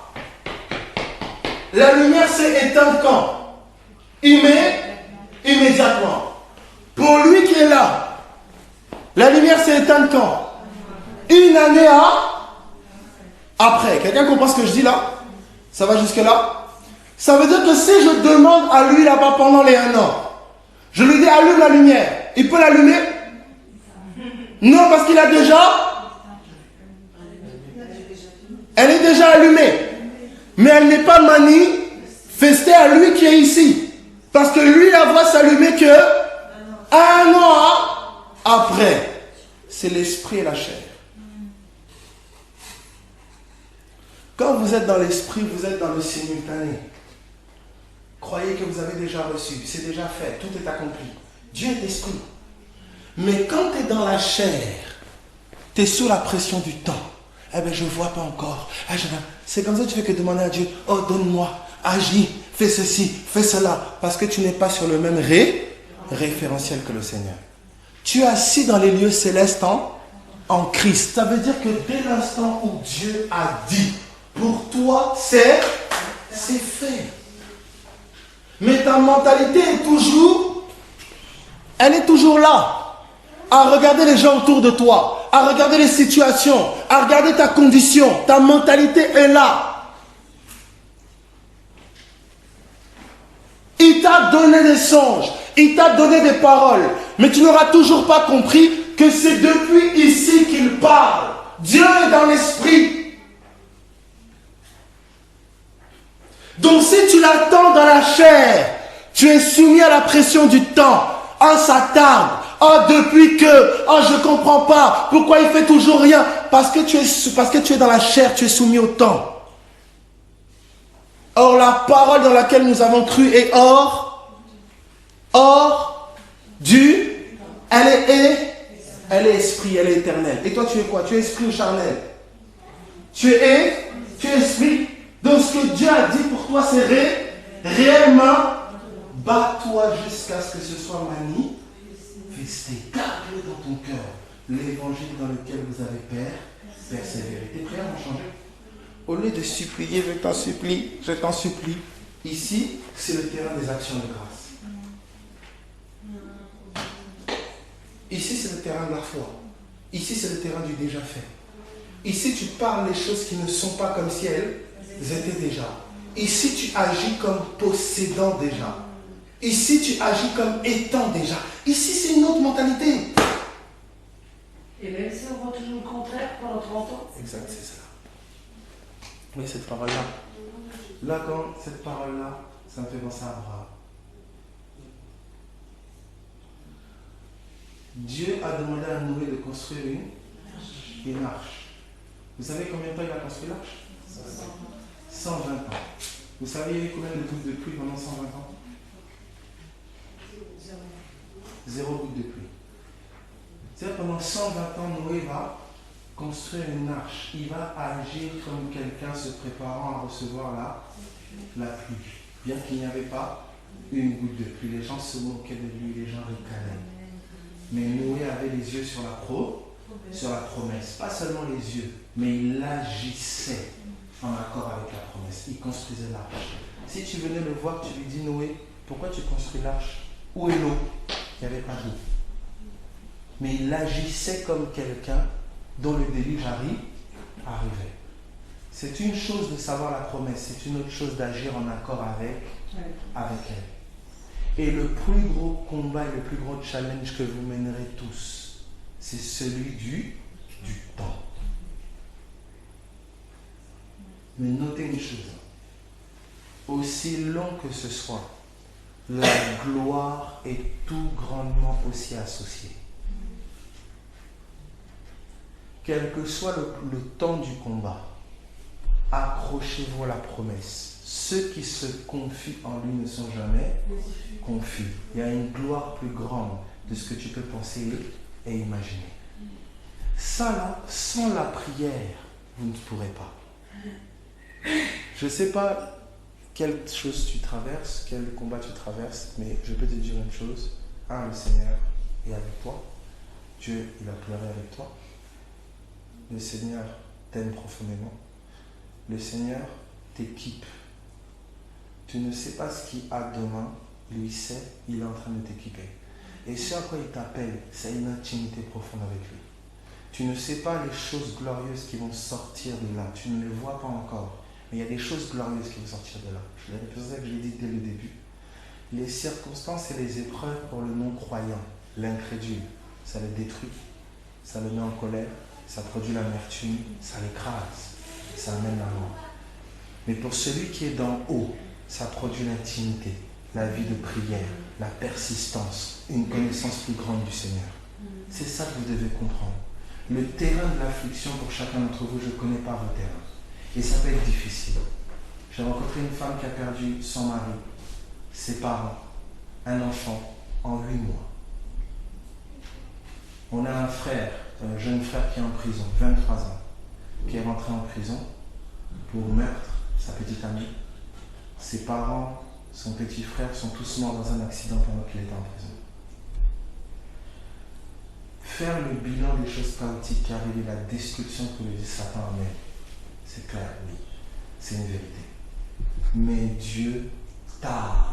la lumière s'est éteinte quand? Immédiatement. Pour lui qui est là, la lumière s'est éteinte quand? 1 année après. Quelqu'un comprend ce que je dis là? Ça va jusque là? Ça veut dire que si je demande à lui là-bas pendant les 1 an, je lui dis allume la lumière, il peut l'allumer? Non, parce qu'il a déjà... Elle est déjà allumée. Mais elle n'est pas manifestée à lui qui est ici. Parce que lui, la voit s'allumer que 1 an après. C'est l'esprit et la chair. Quand vous êtes dans l'esprit, vous êtes dans le simultané. Croyez que vous avez déjà reçu. C'est déjà fait. Tout est accompli. Dieu est esprit. Mais quand tu es dans la chair, tu es sous la pression du temps. Eh bien, je ne vois pas encore. C'est comme ça que tu fais que demander à Dieu, oh, donne-moi, agis, fais ceci, fais cela. Parce que tu n'es pas sur le même référentiel que le Seigneur. Tu es assis dans les lieux célestes en Christ. Ça veut dire que dès l'instant où Dieu a dit, pour toi, c'est fait. Mais ta mentalité est toujours, elle est toujours là. À regarder les gens autour de toi, à regarder les situations, à regarder ta condition, ta mentalité est là. Il t'a donné des songes, il t'a donné des paroles, mais tu n'auras toujours pas compris que c'est depuis ici qu'il parle. Dieu est dans l'esprit. Donc si tu l'attends dans la chair, tu es soumis à la pression du temps. Ah, ça tarde. Ah, depuis que, ah, je ne comprends pas. Pourquoi il fait toujours rien? Parce que tu es dans la chair, tu es soumis au temps. Or, la parole dans laquelle nous avons cru est elle est esprit, elle est éternelle. Et toi, tu es quoi? Tu es esprit ou charnel? Tu es esprit. Donc, ce que Dieu a dit pour toi, c'est réellement. Bats-toi jusqu'à ce que ce soit manifesté. Garde-le dans ton cœur. L'évangile dans lequel vous avez persévéré. Tes prières vont changer. Au lieu de supplier, je t'en supplie. Ici, c'est le terrain des actions de grâce. Ici, c'est le terrain de la foi. Ici, c'est le terrain du déjà fait. Ici, tu parles les choses qui ne sont pas comme si elles étaient déjà. Ici, tu agis comme possédant déjà. Ici, tu agis comme étant déjà. Ici, c'est une autre mentalité. Et même si on voit toujours le contraire pendant 30 ans. Exact, c'est ça. Oui, cette parole-là. Là, quand cette parole-là, ça me fait penser à Abraham. Dieu a demandé à Noé de construire une arche. Vous savez combien de temps il a construit l'arche? 120 ans. Vous savez, il y a eu combien de gouttes de pluie pendant 120 ans? 0 goutte de pluie. C'est-à-dire pendant 120 ans, Noé va construire une arche. Il va agir comme quelqu'un se préparant à recevoir la pluie. Bien qu'il n'y avait pas une goutte de pluie, les gens se moquaient de lui, les gens ricanaient. Mais Noé avait les yeux sur la promesse. Pas seulement les yeux, mais il agissait en accord avec la promesse. Il construisait l'arche. Si tu venais le voir, tu lui dis, Noé, pourquoi tu construis l'arche? Où est l'eau? Il n'y avait pas d'eau. Mais il agissait comme quelqu'un dont le déluge arrivait. C'est une chose de savoir la promesse, c'est une autre chose d'agir en accord avec elle. Et le plus gros combat et le plus gros challenge que vous mènerez tous, c'est celui du temps. Mais notez une chose, aussi long que ce soit, la gloire est tout grandement aussi associée. Quel que soit le temps du combat, accrochez-vous à la promesse. Ceux qui se confient en lui ne sont jamais confus. Il y a une gloire plus grande de ce que tu peux penser et imaginer. Ça là, sans la prière, vous ne pourrez pas. Je ne sais pas quelle chose tu traverses, quel combat tu traverses, mais je peux te dire une chose. Le Seigneur est avec toi. Dieu, il a pleuré avec toi. Le Seigneur t'aime profondément. Le Seigneur t'équipe. Tu ne sais pas ce qu'il a demain, lui sait, il est en train de t'équiper. Et ce à quoi il t'appelle, c'est une intimité profonde avec lui. Tu ne sais pas les choses glorieuses qui vont sortir de là. Tu ne les vois pas encore. Mais il y a des choses glorieuses qui vont sortir de là. C'est ça que je l'ai dit dès le début. Les circonstances et les épreuves pour le non-croyant, l'incrédule, ça le détruit, ça le met en colère, ça produit l'amertume, ça l'écrase, ça amène la mort. Mais pour celui qui est d'en haut, ça produit l'intimité, la vie de prière, la persistance, une connaissance plus grande du Seigneur. C'est ça que vous devez comprendre. Le terrain de l'affliction pour chacun d'entre vous, je ne connais pas vos terrains. Et ça peut être difficile. J'ai rencontré une femme qui a perdu son mari, ses parents, un enfant en 8 mois. On a un frère, un jeune frère qui est en prison, 23 ans, qui est rentré en prison pour meurtre, sa petite amie. Ses parents, son petit frère sont tous morts dans un accident pendant qu'il était en prison. Faire le bilan des choses chaotiques qui arrivent et la destruction que le Satan amène, c'est clair, oui, c'est une vérité. Mais Dieu t'arme.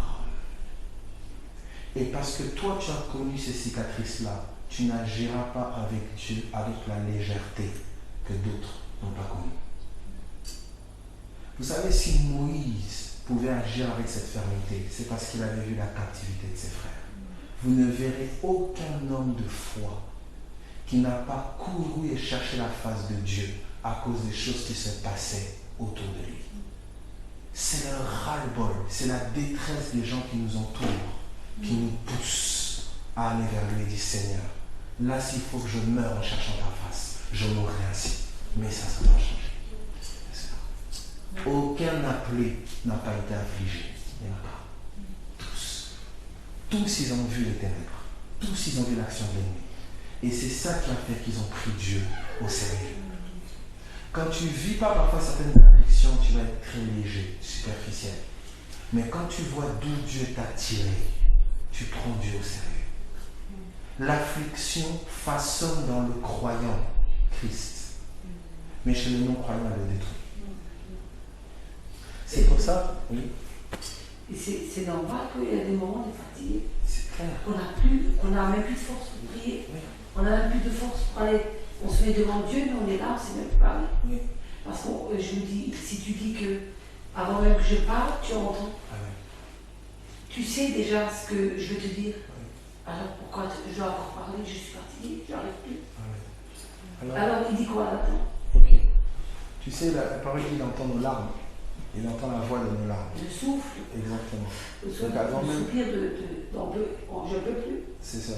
Et parce que toi tu as connu ces cicatrices-là, tu n'agiras pas avec Dieu avec la légèreté que d'autres n'ont pas connue. Vous savez, si Moïse pouvait agir avec cette fermeté, c'est parce qu'il avait vu la captivité de ses frères. Vous ne verrez aucun homme de foi qui n'a pas couru et cherché la face de Dieu à cause des choses qui se passaient autour de lui. C'est le ras-le-bol, c'est la détresse des gens qui nous entourent, qui nous poussent à aller vers lui et dire Seigneur, là s'il faut que je meure en cherchant ta face, je mourrai ainsi. Mais ça doit changer. Aucun appelé n'a pas été affligé. Il n'y en a pas. Tous. Tous ils ont vu les ténèbres. Tous ils ont vu l'action de l'ennemi. Et c'est ça qui a fait qu'ils ont pris Dieu au sérieux. Quand tu ne vis pas parfois certaines afflictions, tu vas être très léger, superficiel. Mais quand tu vois d'où Dieu t'a tiré, tu prends Dieu au sérieux. L'affliction façonne dans le croyant Christ. Mais chez le non-croyant, elle le détruit. C'est pour ça, oui. Et c'est normal qu'il y a des moments de fatigue. C'est clair. On n'a même plus de force pour prier. Oui. On n'a même plus de force pour aller. On se met devant Dieu, mais on est là, on ne sait même pas parler. Oui. Parce que je me dis, si tu dis que avant même que je parle, tu entends. Ah oui. Tu sais déjà ce que je veux te dire. Oui. Alors pourquoi je dois encore parler? Je suis fatiguée, j'arrive plus. Ah oui. Alors il dit quoi là-dedans? Ok. Tu sais, la parole dit, il entend nos larmes. Il entend la voix de nos larmes. Le souffle. Exactement. Le souffle, Donc avant le même. soupir je ne peux plus. C'est ça.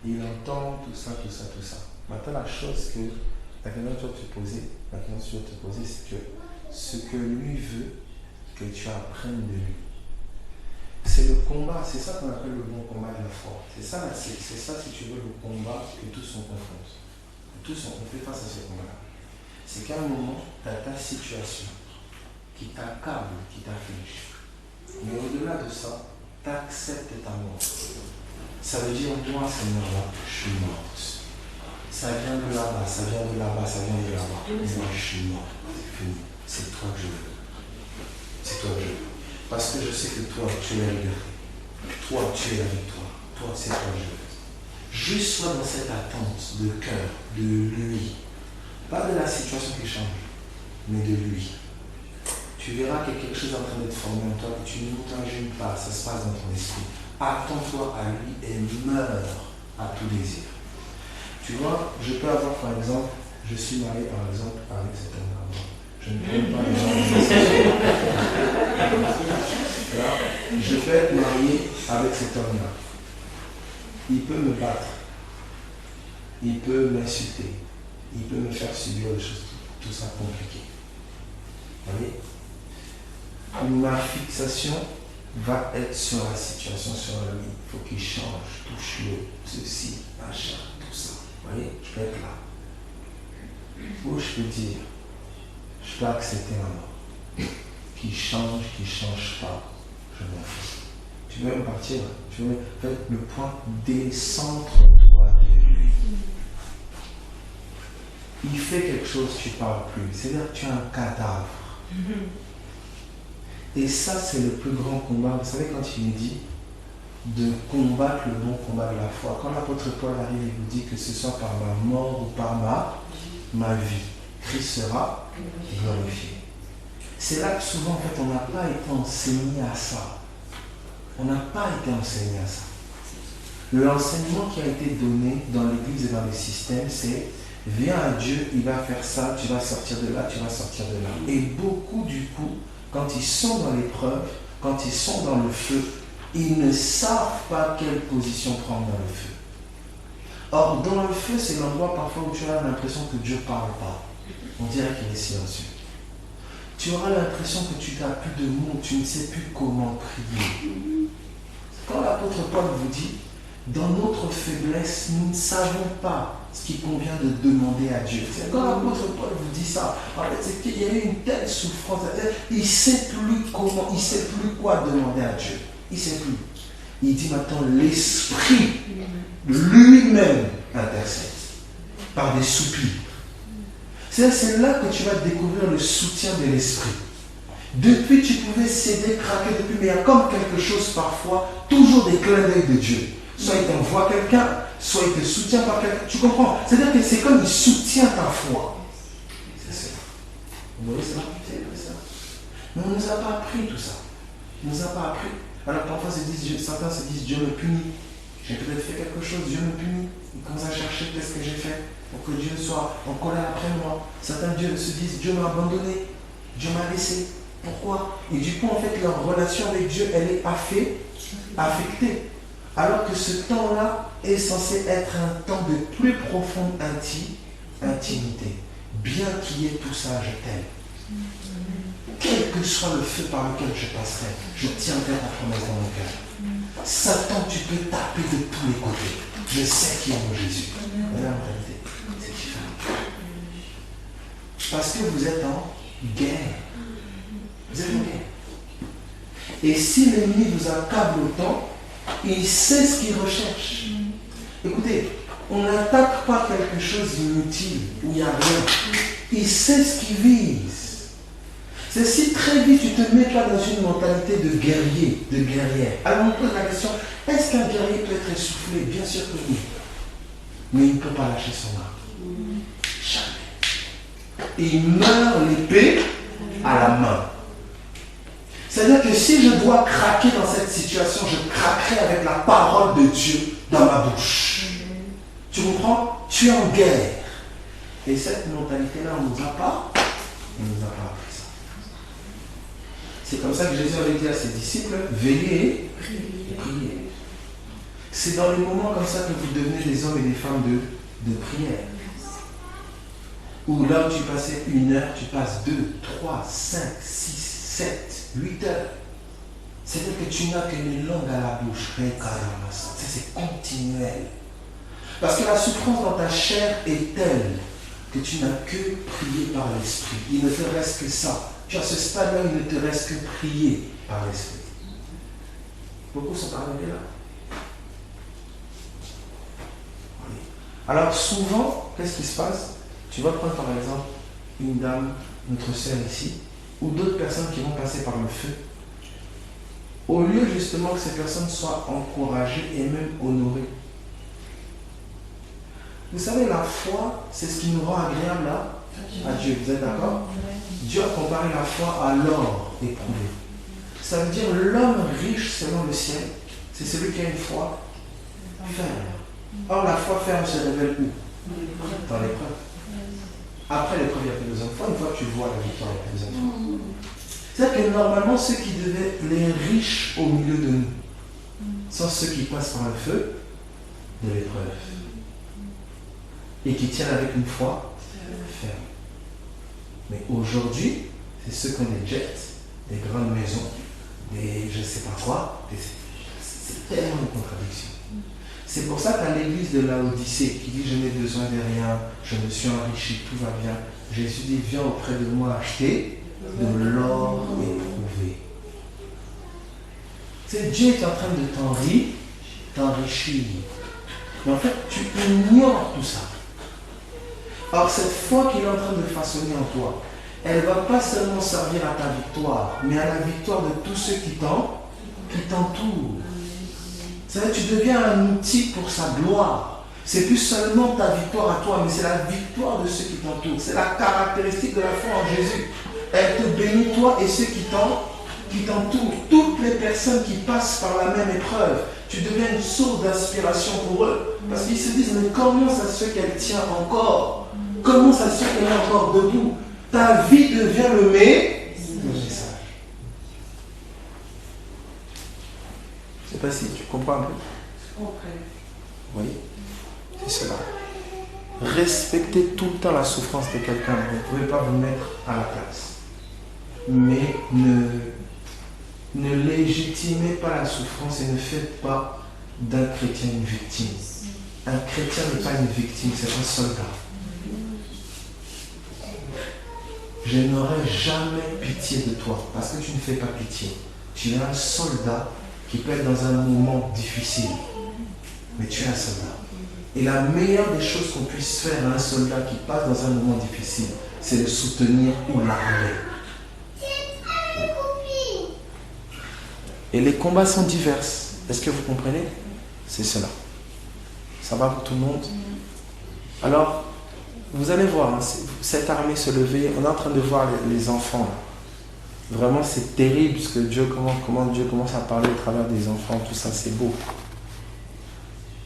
Il entend tout ça, tout ça, tout ça. Maintenant, la question que tu dois te poser, c'est que ce que lui veut, que tu apprennes de lui. C'est le combat, c'est ça qu'on appelle le bon combat de la foi. C'est ça, si tu veux, le combat que tous on confronte. tous on fait face à ce combat-là. C'est qu'à un moment, tu as ta situation qui t'accable, qui t'afflige. Mais au-delà de ça, tu acceptes ta mort. Ça veut dire, moi, Seigneur, je suis morte. Ça vient de là-bas, ça vient de là-bas, ça vient de là-bas. Mais moi, je suis morte. C'est fini. C'est toi que je veux. C'est toi que je veux. Parce que je sais que toi, tu es la liberté. Toi, tu es la victoire. Toi, c'est toi que je veux. Juste sois dans cette attente de cœur, de lui. Pas de la situation qui change, mais de lui. Tu verras qu'il y a quelque chose en train d'être formé en toi, que tu n'imagines pas, ça se passe dans ton esprit. Attends-toi à lui et meurs à tout désir. Tu vois, je peux avoir par exemple, je suis marié par exemple avec cet homme-là. Je ne peux pas là, je peux être marié avec cet homme-là. Il peut me battre. Il peut m'insulter. Il peut me faire subir des choses, tout ça compliqué. Vous voyez? Ma fixation va être sur la situation, sur lui. Il faut qu'il change, touche-le, ceci, machin, tout ça. Vous voyez? Je peux être là. Ou je peux dire, je peux accepter ma mort. Qu'il change pas, je m'en fous. Tu veux me partir? Tu veux faire le point décentre-toi de lui. Il fait quelque chose, tu ne parles plus. C'est-à-dire que tu es un cadavre. Et ça, c'est le plus grand combat. Vous savez, quand il est dit de combattre le bon combat de la foi, quand l'apôtre Paul arrive et vous dit que ce soit par ma mort ou par ma vie, Christ sera glorifié. C'est là que souvent, en fait, on n'a pas été enseigné à ça. On n'a pas été enseigné à ça. L'enseignement qui a été donné dans l'Église et dans les systèmes, c'est viens à Dieu, il va faire ça, tu vas sortir de là, tu vas sortir de là. Et beaucoup du coup, quand ils sont dans l'épreuve, quand ils sont dans le feu, ils ne savent pas quelle position prendre dans le feu. Or, dans le feu, c'est l'endroit parfois où tu as l'impression que Dieu ne parle pas. On dirait qu'il est silencieux. Tu auras l'impression que tu n'as plus de mots, tu ne sais plus comment prier. Quand l'apôtre Paul vous dit, dans notre faiblesse, nous ne savons pas ce qu'il convient de demander à Dieu. C'est quand l'apôtre Paul vous dit ça, en fait, c'est qu'il y a eu une telle souffrance, il ne sait plus comment, il ne sait plus quoi demander à Dieu. Il ne sait plus. Il dit maintenant, l'Esprit lui-même intercède par des soupirs. C'est là que tu vas découvrir le soutien de l'Esprit. Depuis, tu pouvais céder, craquer depuis, mais il y a comme quelque chose parfois, toujours des clins d'œil de Dieu. Soit il t'envoie quelqu'un, soit il te soutient par quelqu'un. Tu comprends? C'est-à-dire que c'est comme il soutient ta foi. C'est ça. Vous voyez ça? C'est ça. Mais on ne nous a pas appris tout ça. On ne nous a pas appris. Alors parfois certains se disent Dieu me punit. J'ai peut-être fait quelque chose, Dieu me punit. Ils commencent à chercher qu'est-ce que j'ai fait pour que Dieu soit en colère après moi. Certains Dieu se disent Dieu m'a abandonné, Dieu m'a laissé. Pourquoi? Et du coup, en fait, leur relation avec Dieu, elle est affectée. Alors que ce temps-là est censé être un temps de plus profonde intimité. Bien qu'il y ait tout ça, je t'aime. Quel que soit le feu par lequel je passerai, je tiendrai ta promesse dans mon cœur. Satan, tu peux taper de tous les côtés. Je sais qui est mon Jésus. Mais la réalité, c'est différent. Parce que vous êtes en guerre. Vous êtes en guerre. Et si l'ennemi vous accable autant, il sait ce qu'il recherche. Écoutez, on n'attaque pas quelque chose d'inutile où il n'y a rien. Il sait ce qu'il vise. C'est si très vite tu te mets pas dans une mentalité de guerrier, de guerrière. Alors on pose la question, est-ce qu'un guerrier peut être essoufflé? Bien sûr que oui. Mais il ne peut pas lâcher son arme. Jamais. Et il meurt l'épée à la main. C'est-à-dire que si je dois craquer dans cette situation, je craquerai avec la parole de Dieu dans ma bouche. Tu comprends? Tu es en guerre. Et cette mentalité-là, on ne nous a pas appris ça. C'est comme ça que Jésus avait dit à ses disciples, veillez et priez. C'est dans les moments comme ça que vous devenez des hommes et des femmes de prière. Où là où tu passais 1 heure, tu passes 2, 3, 5, 6, 7, 8 heures. C'est-à-dire que tu n'as qu'une langue à la bouche. Ça, c'est continuel. Parce que la souffrance dans ta chair est telle que tu n'as que prié par l'esprit. Il ne te reste que ça. Tu as ce stade-là, il ne te reste que prier par l'esprit. Beaucoup sont arrivés là. Oui. Alors souvent, qu'est-ce qui se passe? Tu vas prendre par exemple une dame, notre sœur ici, ou d'autres personnes qui vont passer par le feu. Au lieu justement que ces personnes soient encouragées et même honorées. Vous savez, la foi, c'est ce qui nous rend agréable là, à Dieu. Vous êtes d'accord? Dieu a comparé la foi à l'or éprouvé. Ça veut dire l'homme riche selon le ciel, c'est celui qui a une foi ferme. Or, la foi ferme se révèle où? Dans l'épreuve. Après l'épreuve, il n'y a plus besoin de foi. Une fois que tu vois la victoire, il n'y a plus besoin de foi. C'est-à-dire que normalement, ceux qui devaient les riches au milieu de nous sont ceux qui passent par le feu de l'épreuve et qui tiennent avec une foi ferme. Mais aujourd'hui, c'est ceux qui ont des jets, des grandes maisons, des je ne sais pas quoi. C'est tellement une contradiction. C'est pour ça qu'à l'église de Laodicée, qui dit je n'ai besoin de rien, je me suis enrichi, tout va bien, Jésus dit viens auprès de moi acheter de l'or éprouvé. C'est Dieu est en train de t'enrichir. Mais en fait, tu ignores tout ça. Alors cette foi qu'il est en train de façonner en toi, elle ne va pas seulement servir à ta victoire, mais à la victoire de tous ceux qui t'entourent. C'est-à-dire que tu deviens un outil pour sa gloire. C'est plus seulement ta victoire à toi, mais c'est la victoire de ceux qui t'entourent. C'est la caractéristique de la foi en Jésus. Elle te bénit toi et ceux qui t'entourent. Toutes les personnes qui passent par la même épreuve, tu deviens une source d'inspiration pour eux. Parce qu'ils se disent, mais comment ça se fait qu'elle tient encore? Comment ça se fait qu'elle est encore debout? Ta vie devient le message. Je ne sais pas si tu comprends un peu. Je comprends. Oui, c'est cela. Respectez tout le temps la souffrance de quelqu'un. Vous ne pouvez pas vous mettre à la place. Mais ne légitimez pas la souffrance et ne faites pas d'un chrétien une victime. Un chrétien n'est pas une victime, c'est un soldat. Je n'aurai jamais pitié de toi parce que tu ne fais pas pitié. Tu es un soldat qui peut être dans un moment difficile, mais tu es un soldat. Et la meilleure des choses qu'on puisse faire à un soldat qui passe dans un moment difficile, c'est le soutenir ou l'armer. Et les combats sont divers. Est-ce que vous comprenez? C'est cela. Ça va pour tout le monde? Alors, vous allez voir, hein, cette armée se lever, on est en train de voir les enfants. Là. Vraiment, c'est terrible ce que comment Dieu commence à parler au travers des enfants, tout ça, c'est beau.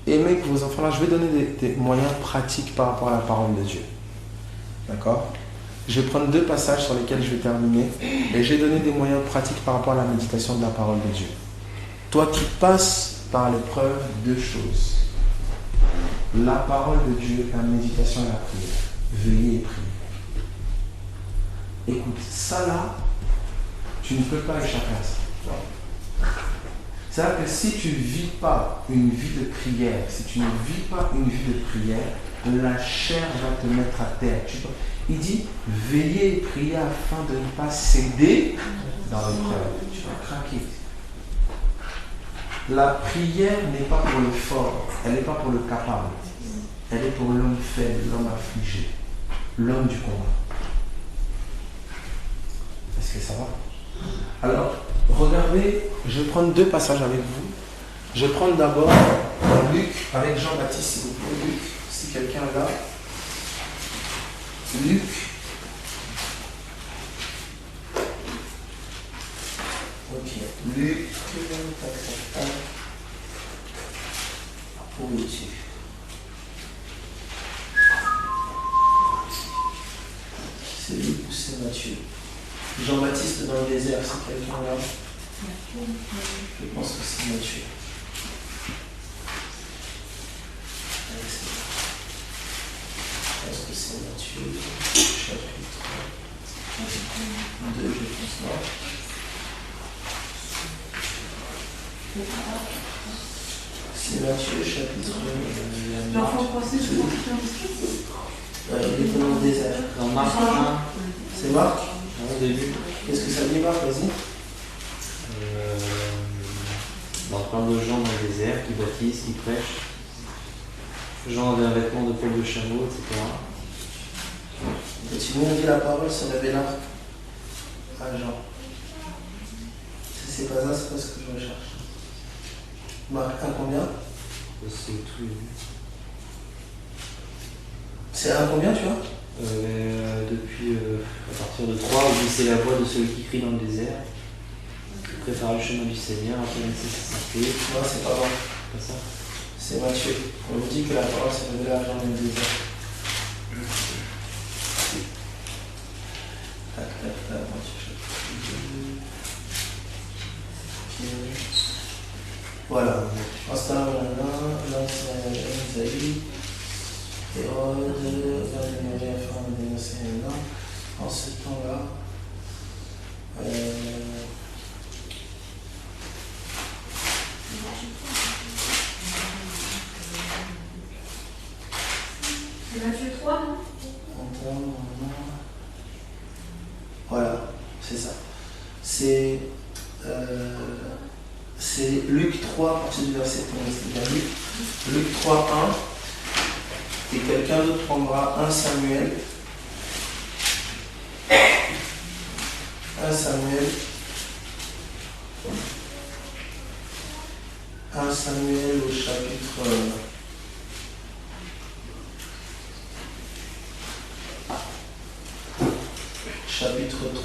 Aimez que vos enfants, là, je vais donner des moyens pratiques par rapport à la parole de Dieu. D'accord? Je vais prendre 2 passages sur lesquels je vais terminer et j'ai donné des moyens pratiques par rapport à la méditation de la parole de Dieu. Toi qui passes par l'épreuve, 2 choses. La parole de Dieu, la méditation et la prière. Veillez et priez. Écoute, ça là, tu ne peux pas échapper à ça. C'est-à-dire que si tu ne vis pas une vie de prière, si tu ne vis pas une vie de prière, la chair va te mettre à terre. Il dit, veillez et priez afin de ne pas céder dans l'épreuve. Tu vas craquer. La prière n'est pas pour le fort, elle n'est pas pour le capable. Elle est pour l'homme faible, l'homme affligé, l'homme du combat. Est-ce que ça va? Alors, regardez, je vais prendre 2 passages avec vous. Je vais prendre d'abord Luc avec Jean-Baptiste, s'il vous plaît. Luc, si quelqu'un est là. Luc. Ok. Luc. Où es-tu? C'est Luc ou c'est Matthieu? Jean-Baptiste dans le désert, c'est quelqu'un là? Je pense que c'est Matthieu. Est-ce que c'est Matthieu, chapitre 2, je pense là. C'est Matthieu, chapitre. L'enfant croissé, je pense Il est dans le désert. Dans Marc 1, C'est Marc. au début, Qu'est-ce que ça dit, Marc? Vas-y. on parle de Jean dans le désert qui baptise, qui prêche. Jean avait un vêtement de peau de chameau, etc. Et si nous on dit la parole se révéla à Jean. Si c'est pas ça, c'est pas ce que je recherche. Marc 1 combien? C'est tout. C'est 1 combien, tu vois? Depuis à partir de 3, où c'est la voix de celui qui crie dans le désert, qui prépare le chemin du Seigneur, après nécessité. Non, c'est pas vrai. Pas ça. C'est Matthieu. On nous dit que la parole s'est révélée à Jean dans le désert. Tac, tac, tac, Matthieu chapitre 2. Voilà. Instant, là, c'est Isaïe. Hérode, Marie, afin de dénoncer un homme. En ce temps-là, C'est Matthieu 3, non? voilà, c'est ça. C'est Luc 3, à partir du verset 15. Luc 3, 1. Et quelqu'un d'autre prendra 1 Samuel. 1 Samuel. 1 Samuel au chapitre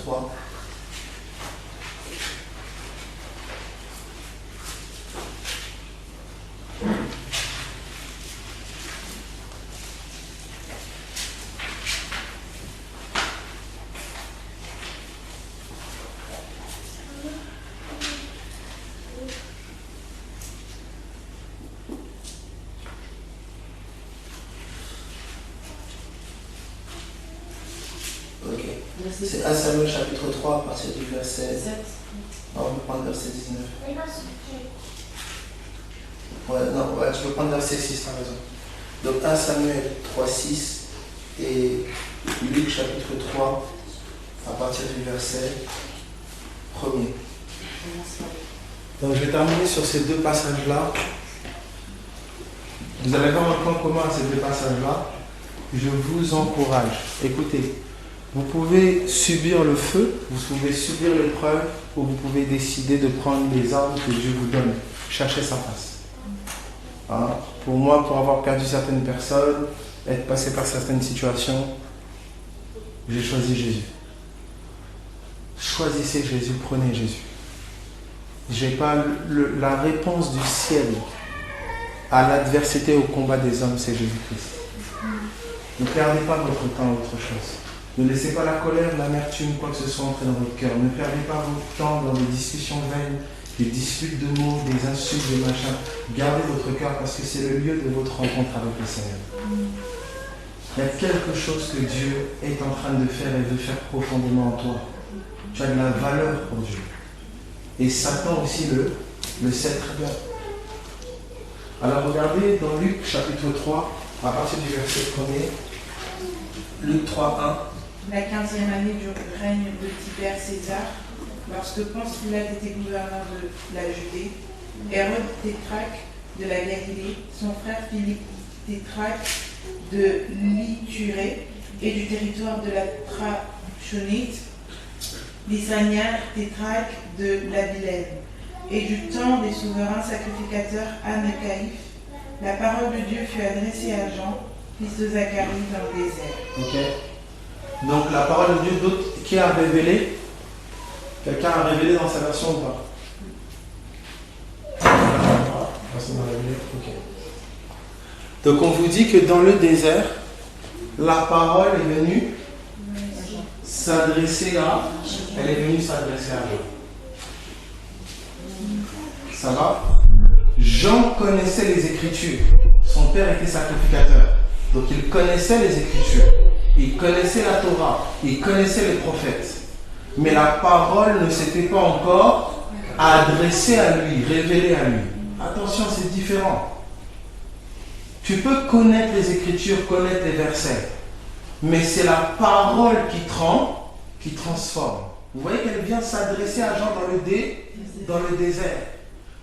3. C'est 1 Samuel chapitre 3 à partir du verset 7. Non, on peut prendre verset 19. Ouais, non, ouais, tu peux prendre verset 6, t'as raison. Donc 1 Samuel 3, 6 et Luc chapitre 3 à partir du verset 1er. Donc je vais terminer sur ces deux passages-là. Vous allez voir un point commun à ces deux passages-là. Je vous encourage. Écoutez. Vous pouvez subir le feu, vous pouvez subir l'épreuve, ou vous pouvez décider de prendre les armes que Dieu vous donne. Cherchez sa face. Hein? Pour moi, pour avoir perdu certaines personnes, être passé par certaines situations, j'ai choisi Jésus. Choisissez Jésus, prenez Jésus. Je n'ai pas la réponse du ciel à l'adversité, au combat des hommes, c'est Jésus-Christ. Ne perdez pas votre temps à autre chose. Ne laissez pas la colère, l'amertume, quoi que ce soit entrer dans votre cœur. Ne perdez pas votre temps dans des discussions vaines, des disputes de mots, des insultes, des machins. Gardez votre cœur parce que c'est le lieu de votre rencontre avec le Seigneur. Il y a quelque chose que Dieu est en train de faire et veut faire profondément en toi. Tu as de la valeur pour Dieu. Et Satan aussi le sait très bien. Alors regardez dans Luc chapitre 3, à partir du verset 1er. Luc 3, 1. La 15e année du règne de Tibère César, lorsque Ponce Pilate était gouverneur de la Judée, Hérode Tétrarque de la Galilée, son frère Philippe Tétrarque de l'Iturée et du territoire de la Trachonite, Lysanias Tétrarque de l'Abilène, et du temps des souverains sacrificateurs Anne et Caïphe, la parole de Dieu fut adressée à Jean, fils de Zacharie, dans le désert. Ok. Donc la parole de Dieu, qui a révélé? Quelqu'un a révélé dans sa version ou pas? Personne n'a révélé. Ok. Donc on vous dit que dans le désert, la parole est venue s'adresser à... Elle est venue s'adresser à Jean. Ça va? Jean connaissait les Écritures. Son père était sacrificateur. Donc il connaissait les Écritures. Il connaissait la Torah, il connaissait les prophètes. Mais la parole ne s'était pas encore adressée à lui, révélée à lui. Attention, c'est différent. Tu peux connaître les Écritures, connaître les versets, mais c'est la parole qui transforme. Vous voyez qu'elle vient s'adresser à Jean dans le désert.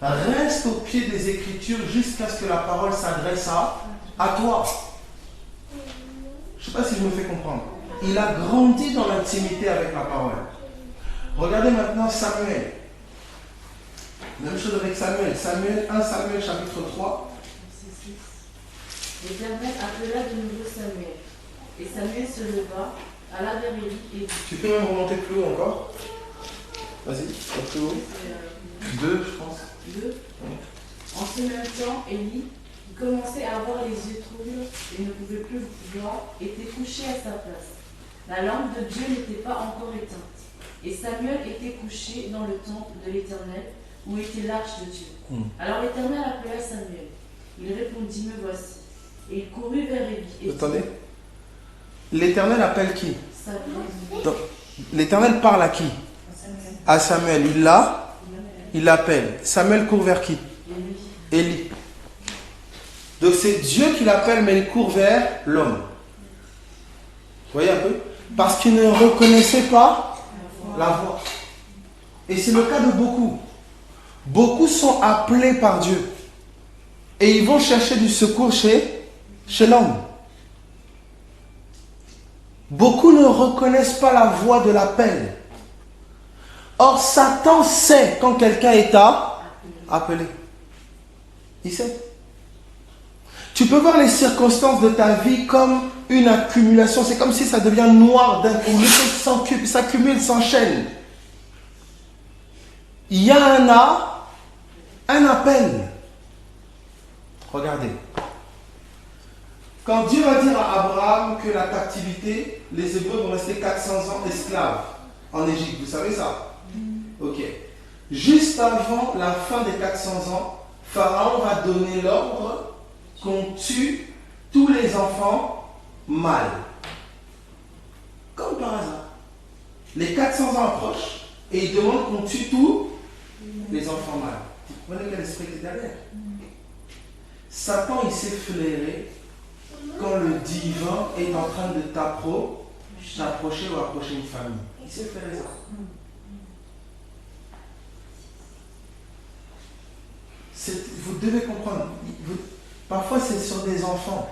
Reste au pied des Écritures jusqu'à ce que la parole s'adresse à toi. Je ne sais pas si je me fais comprendre. Il a grandi dans l'intimité avec la parole. Regardez maintenant Samuel. Même chose avec Samuel. 1 Samuel chapitre 3. L'Éternel appela de nouveau Samuel. Et Samuel se leva, alla vers Élie et dit. Tu peux même remonter plus haut encore? Vas-y, plus haut. 2, je pense. 2. En ce même temps, Élie, qui commençait à avoir les yeux troubles et ne pouvait plus voir, était couché à sa place. La lampe de Dieu n'était pas encore éteinte. Et Samuel était couché dans le temple de l'Éternel, où était l'arche de Dieu. Alors l'Éternel appela Samuel. Il répondit, me voici. Et il courut vers Élie. Attendez. L'Éternel appelle qui? Samuel. L'Éternel parle à qui? À Samuel. Il l'appelle. Samuel court vers qui? Élie. Donc c'est Dieu qui l'appelle, mais il court vers l'homme. Vous voyez un peu? Parce qu'il ne reconnaissait pas la voix. Et c'est le cas de beaucoup. Beaucoup sont appelés par Dieu. Et ils vont chercher du secours chez l'homme. Beaucoup ne reconnaissent pas la voix de l'appel. Or, Satan sait quand quelqu'un est appelé. Il sait. Tu peux voir les circonstances de ta vie comme une accumulation. C'est comme si ça devient noir d'un coup. Les choses s'accumulent, s'enchaînent. Il y a un appel. Regardez. Quand Dieu va dire à Abraham que la captivité, les Hébreux vont rester 400 ans esclaves en Égypte, vous savez ça? Ok. Juste avant la fin des 400 ans, Pharaon va donner l'ordre qu'on tue tous les enfants mâles. Comme par hasard. Les 400 ans approchent et il demande qu'on tue tous les enfants mâles. Vous voyez quel esprit est derrière? Satan, il s'est flairé quand le divin est en train de t'approcher ou approcher une famille. Il s'est flairé ça. Vous devez comprendre. Parfois, c'est sur des enfants.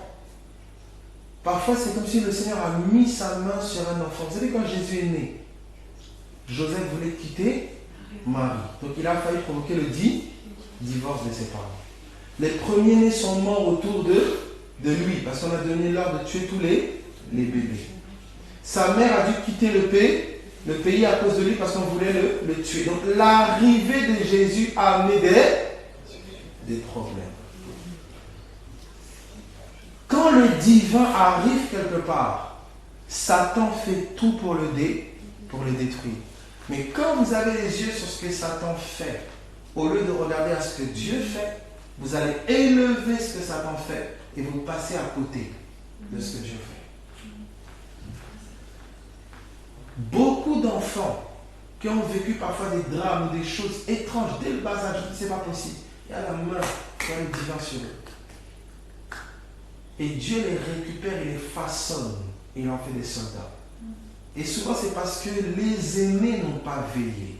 Parfois, c'est comme si le Seigneur a mis sa main sur un enfant. Vous savez, quand Jésus est né, Joseph voulait quitter Marie. Donc, il a failli provoquer le divorce de ses parents. Les premiers-nés sont morts autour de lui, parce qu'on a donné l'ordre de tuer tous les bébés. Sa mère a dû quitter le pays à cause de lui, parce qu'on voulait le tuer. Donc, l'arrivée de Jésus a amené des problèmes. Quand le divin arrive quelque part, Satan fait tout pour le détruire. Mais quand vous avez les yeux sur ce que Satan fait, au lieu de regarder à ce que Dieu fait, vous allez élever ce que Satan fait et vous passez à côté de ce que Dieu fait. Beaucoup d'enfants qui ont vécu parfois des drames ou des choses étranges dès le bas âge, c'est pas possible. Il y a la main d'un divin sur eux. Et Dieu les récupère, il les façonne, et il en fait des soldats. Et souvent c'est parce que les aînés n'ont pas veillé.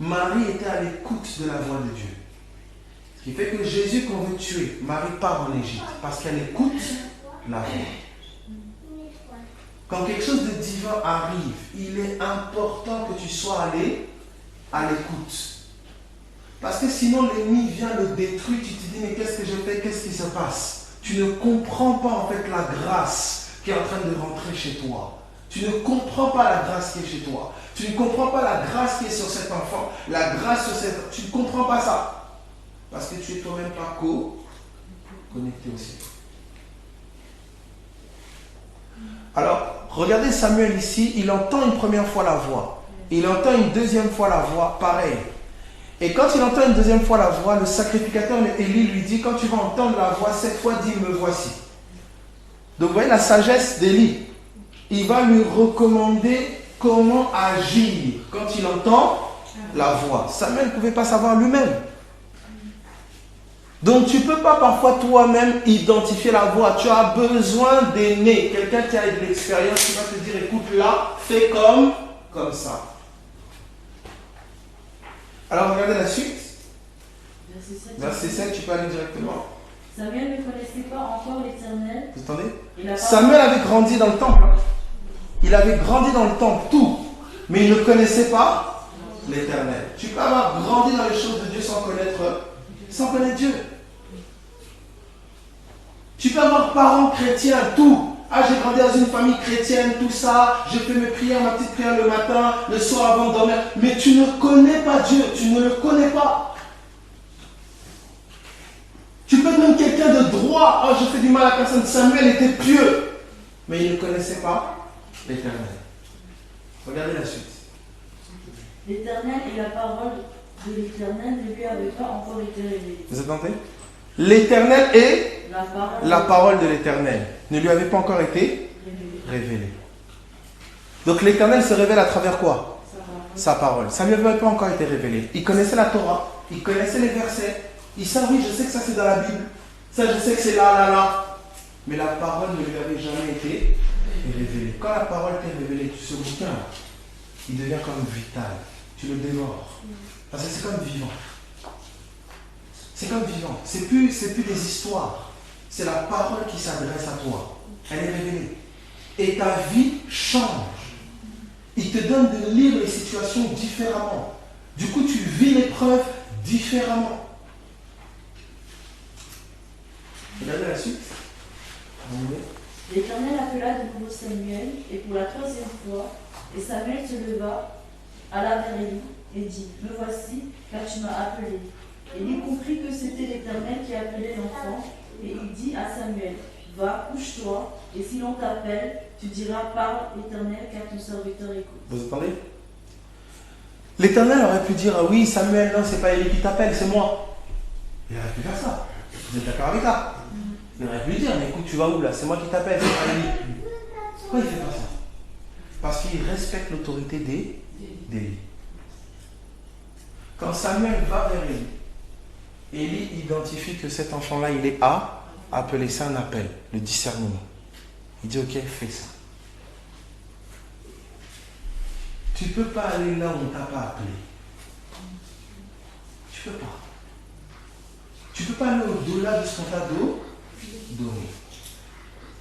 Marie était à l'écoute de la voix de Dieu. Ce qui fait que Jésus qu'on veut tuer, Marie part en Égypte, parce qu'elle écoute la voix. Quand quelque chose de divin arrive, il est important que tu sois allé à l'écoute. Parce que sinon l'ennemi vient le détruire, tu te dis mais qu'est-ce que je fais, qu'est-ce qui se passe? Tu ne comprends pas en fait la grâce qui est en train de rentrer chez toi. Tu ne comprends pas la grâce qui est chez toi. Tu ne comprends pas la grâce qui est sur cet enfant, la grâce sur cet... Tu ne comprends pas ça. Parce que tu es toi-même pas connecté aussi. Alors, regardez Samuel ici, il entend une première fois la voix. Il entend une deuxième fois la voix, pareil. Et quand il entend une deuxième fois la voix, le sacrificateur Élie lui dit, quand tu vas entendre la voix, cette fois, dis, me voici. Donc vous voyez la sagesse d'Élie. Il va lui recommander comment agir quand il entend la voix. Samuel ne pouvait pas savoir lui-même. Donc tu ne peux pas parfois toi-même identifier la voix. Tu as besoin d'aînés, quelqu'un qui a de l'expérience, qui va te dire, écoute là, fais comme ça. Alors regardez la suite. Verset 7, tu peux aller directement. Samuel ne connaissait pas encore l'Éternel. Vous entendez? Samuel avait grandi dans le temple. Il avait grandi dans le temple, tout. Mais il ne connaissait pas l'Éternel. Tu peux avoir grandi dans les choses de Dieu sans connaître Dieu. Tu peux avoir parents chrétiens, tout. Ah, j'ai grandi dans une famille chrétienne, tout ça. J'ai fait mes prières, ma petite prière le matin, le soir avant de dormir. Mais tu ne connais pas Dieu, tu ne le connais pas. Tu peux être même quelqu'un de droit. Oh, je fais du mal à personne. Samuel était pieux. Mais il ne connaissait pas l'Éternel. Regardez la suite. L'Éternel et la parole de l'Éternel ne lui avaient pas encore été révélées. Vous entendez? L'Éternel et la parole de l'Éternel ne lui avait pas encore été révélée. Donc l'Éternel se révèle à travers quoi? Sa parole. Ça ne lui avait pas encore été révélé. Il connaissait la Torah, il connaissait les versets. Il savait, oui, je sais que ça c'est dans la Bible. Ça, je sais que c'est là. Mais la parole ne lui avait jamais été révélée. Quand la parole t'est révélée, ce bouquin, il devient comme vital. Tu le dévores. Parce que c'est comme vivant. C'est comme vivant. C'est plus des histoires. C'est la parole qui s'adresse à toi. Elle est révélée. Et ta vie change. Il te donne de lire les situations différemment. Du coup, tu vis l'épreuve différemment. Regardez la suite. L'Éternel appela de nouveau Samuel, et pour la troisième fois, et Samuel se leva, alla vers Élie, et dit, me voici, car tu m'as appelé. Élie comprit que c'était l'Éternel qui appelait l'enfant, et il dit à Samuel, va, couche-toi, et si l'on t'appelle, tu diras, parle, l'Éternel, car ton serviteur écoute. Vous entendez? L'Éternel aurait pu dire, ah oui, Samuel, non, c'est pas Élie qui t'appelle, c'est moi. Il aurait pu faire ça. Vous êtes d'accord avec ça? Il aurait pu lui dire, mais écoute, tu vas où là? C'est moi qui t'appelle, c'est pas Élie. Pourquoi il fait pas ça? Parce qu'il respecte l'autorité d'Élie. Quand Samuel va vers Élie, Élie identifie que cet enfant-là, il est appelé. C'est un appel, le discernement. Il dit, ok, fais ça. Tu ne peux pas aller là où on ne t'a pas appelé. Tu ne peux pas. Tu ne peux pas aller au-delà de ce qu'on t'a donné.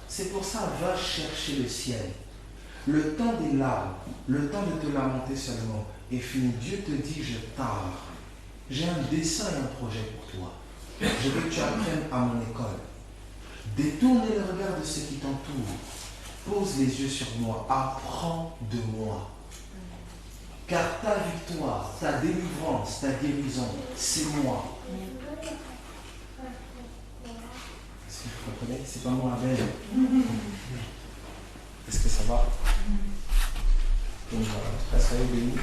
C'est pour ça, va chercher le ciel. Le temps des larmes, le temps de te lamenter seulement est fini. Dieu te dit, je tarde. J'ai un dessein et un projet pour toi. Je veux que tu apprennes à mon école. Détourne le regard de ceux qui t'entourent. Pose les yeux sur moi. Apprends de moi. Car ta victoire, ta délivrance, ta guérison, c'est moi. Est-ce que vous comprenez? C'est pas moi, Abel. Est-ce que ça va? Donc voilà, en tout cas, soyez bénis.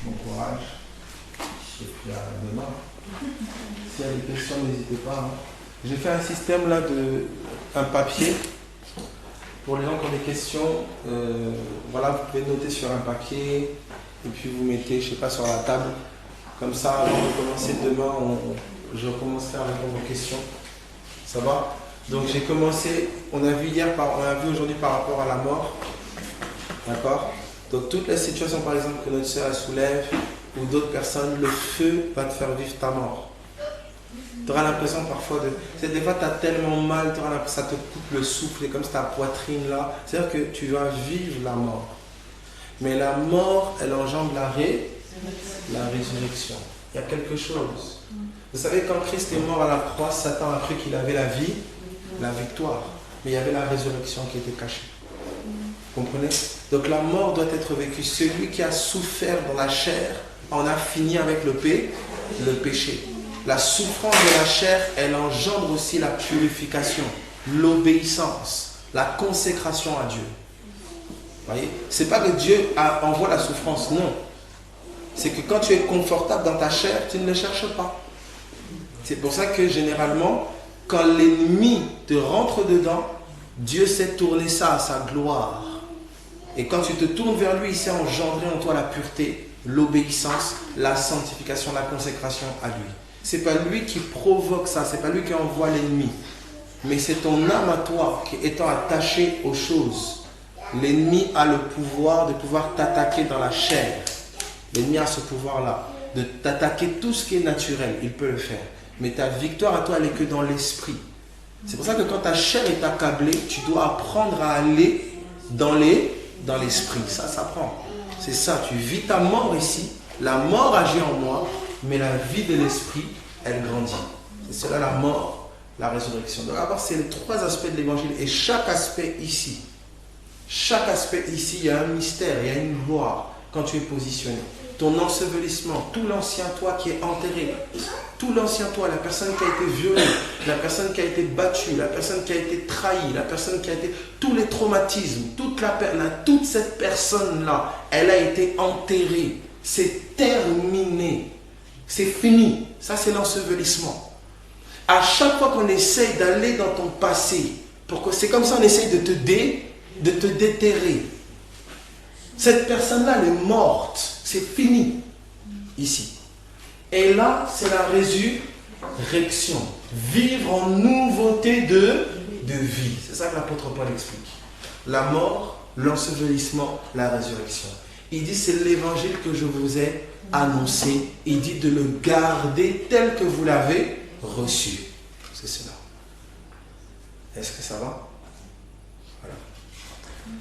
Bon courage. Et puis à demain. S'il y a des questions, n'hésitez pas. Hein. J'ai fait un système là un papier. Pour les gens qui ont des questions, voilà, vous pouvez noter sur un papier et puis vous mettez, je sais pas, sur la table. Comme ça, avant de commencer demain, je recommencerai à répondre aux questions. Ça va? Donc j'ai commencé, on a vu aujourd'hui par rapport à la mort. D'accord? Donc toutes les situations, par exemple, que notre soeur soulève, ou d'autres personnes, le feu va te faire vivre ta mort. Tu auras l'impression parfois des fois tu as tellement mal, ça te coupe le souffle, et comme c'est ta poitrine là. C'est-à-dire que tu vas vivre la mort. Mais la mort, elle engendre la résurrection. Il y a quelque chose. Vous savez, quand Christ est mort à la croix, Satan a cru qu'il avait la vie, la victoire. Mais il y avait la résurrection qui était cachée. Vous comprenez? Donc la mort doit être vécue. Celui qui a souffert dans la chair en a fini avec le péché. La souffrance de la chair, elle engendre aussi la purification, l'obéissance, la consécration à Dieu. Vous voyez? C'est pas que Dieu envoie la souffrance, non. C'est que quand tu es confortable dans ta chair, tu ne le cherches pas. C'est pour ça que généralement, quand l'ennemi te rentre dedans, Dieu sait tourner ça à sa gloire. Et quand tu te tournes vers lui, il sait engendrer en toi la pureté l'obéissance, la sanctification, la consécration à lui. C'est pas lui qui provoque ça, c'est pas lui qui envoie l'ennemi. Mais c'est ton âme à toi qui étant attachée aux choses. L'ennemi a le pouvoir de pouvoir t'attaquer dans la chair. L'ennemi a ce pouvoir-là, de t'attaquer tout ce qui est naturel. Il peut le faire. Mais ta victoire à toi, elle n'est que dans l'esprit. C'est pour ça que quand ta chair est accablée, tu dois apprendre à aller dans l'esprit. Ça prend. C'est ça, tu vis ta mort ici. La mort agit en moi, mais la vie de l'esprit, elle grandit. C'est cela la mort, la résurrection. Donc d'abord, c'est les trois aspects de l'évangile. Et chaque aspect ici, il y a un mystère, il y a une gloire quand tu es positionné. Ton ensevelissement, tout l'ancien toi qui est enterré, tout l'ancien toi, la personne qui a été violée, la personne qui a été battue, la personne qui a été trahie, la personne qui a été... Tous les traumatismes, toute cette personne-là, elle a été enterrée. C'est terminé. C'est fini. Ça, c'est l'ensevelissement. À chaque fois qu'on essaye d'aller dans ton passé, c'est comme ça on essaye de te déterrer. Cette personne-là, elle est morte. C'est fini. Ici. Et là, c'est la résurrection. Vivre en nouveauté de vie. C'est ça que l'apôtre Paul explique. La mort, l'ensevelissement, la résurrection. Il dit, c'est l'évangile que je vous ai annoncé. Il dit de le garder tel que vous l'avez reçu. C'est cela. Est-ce que ça va? Voilà.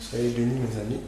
Soyez bénis, mes amis.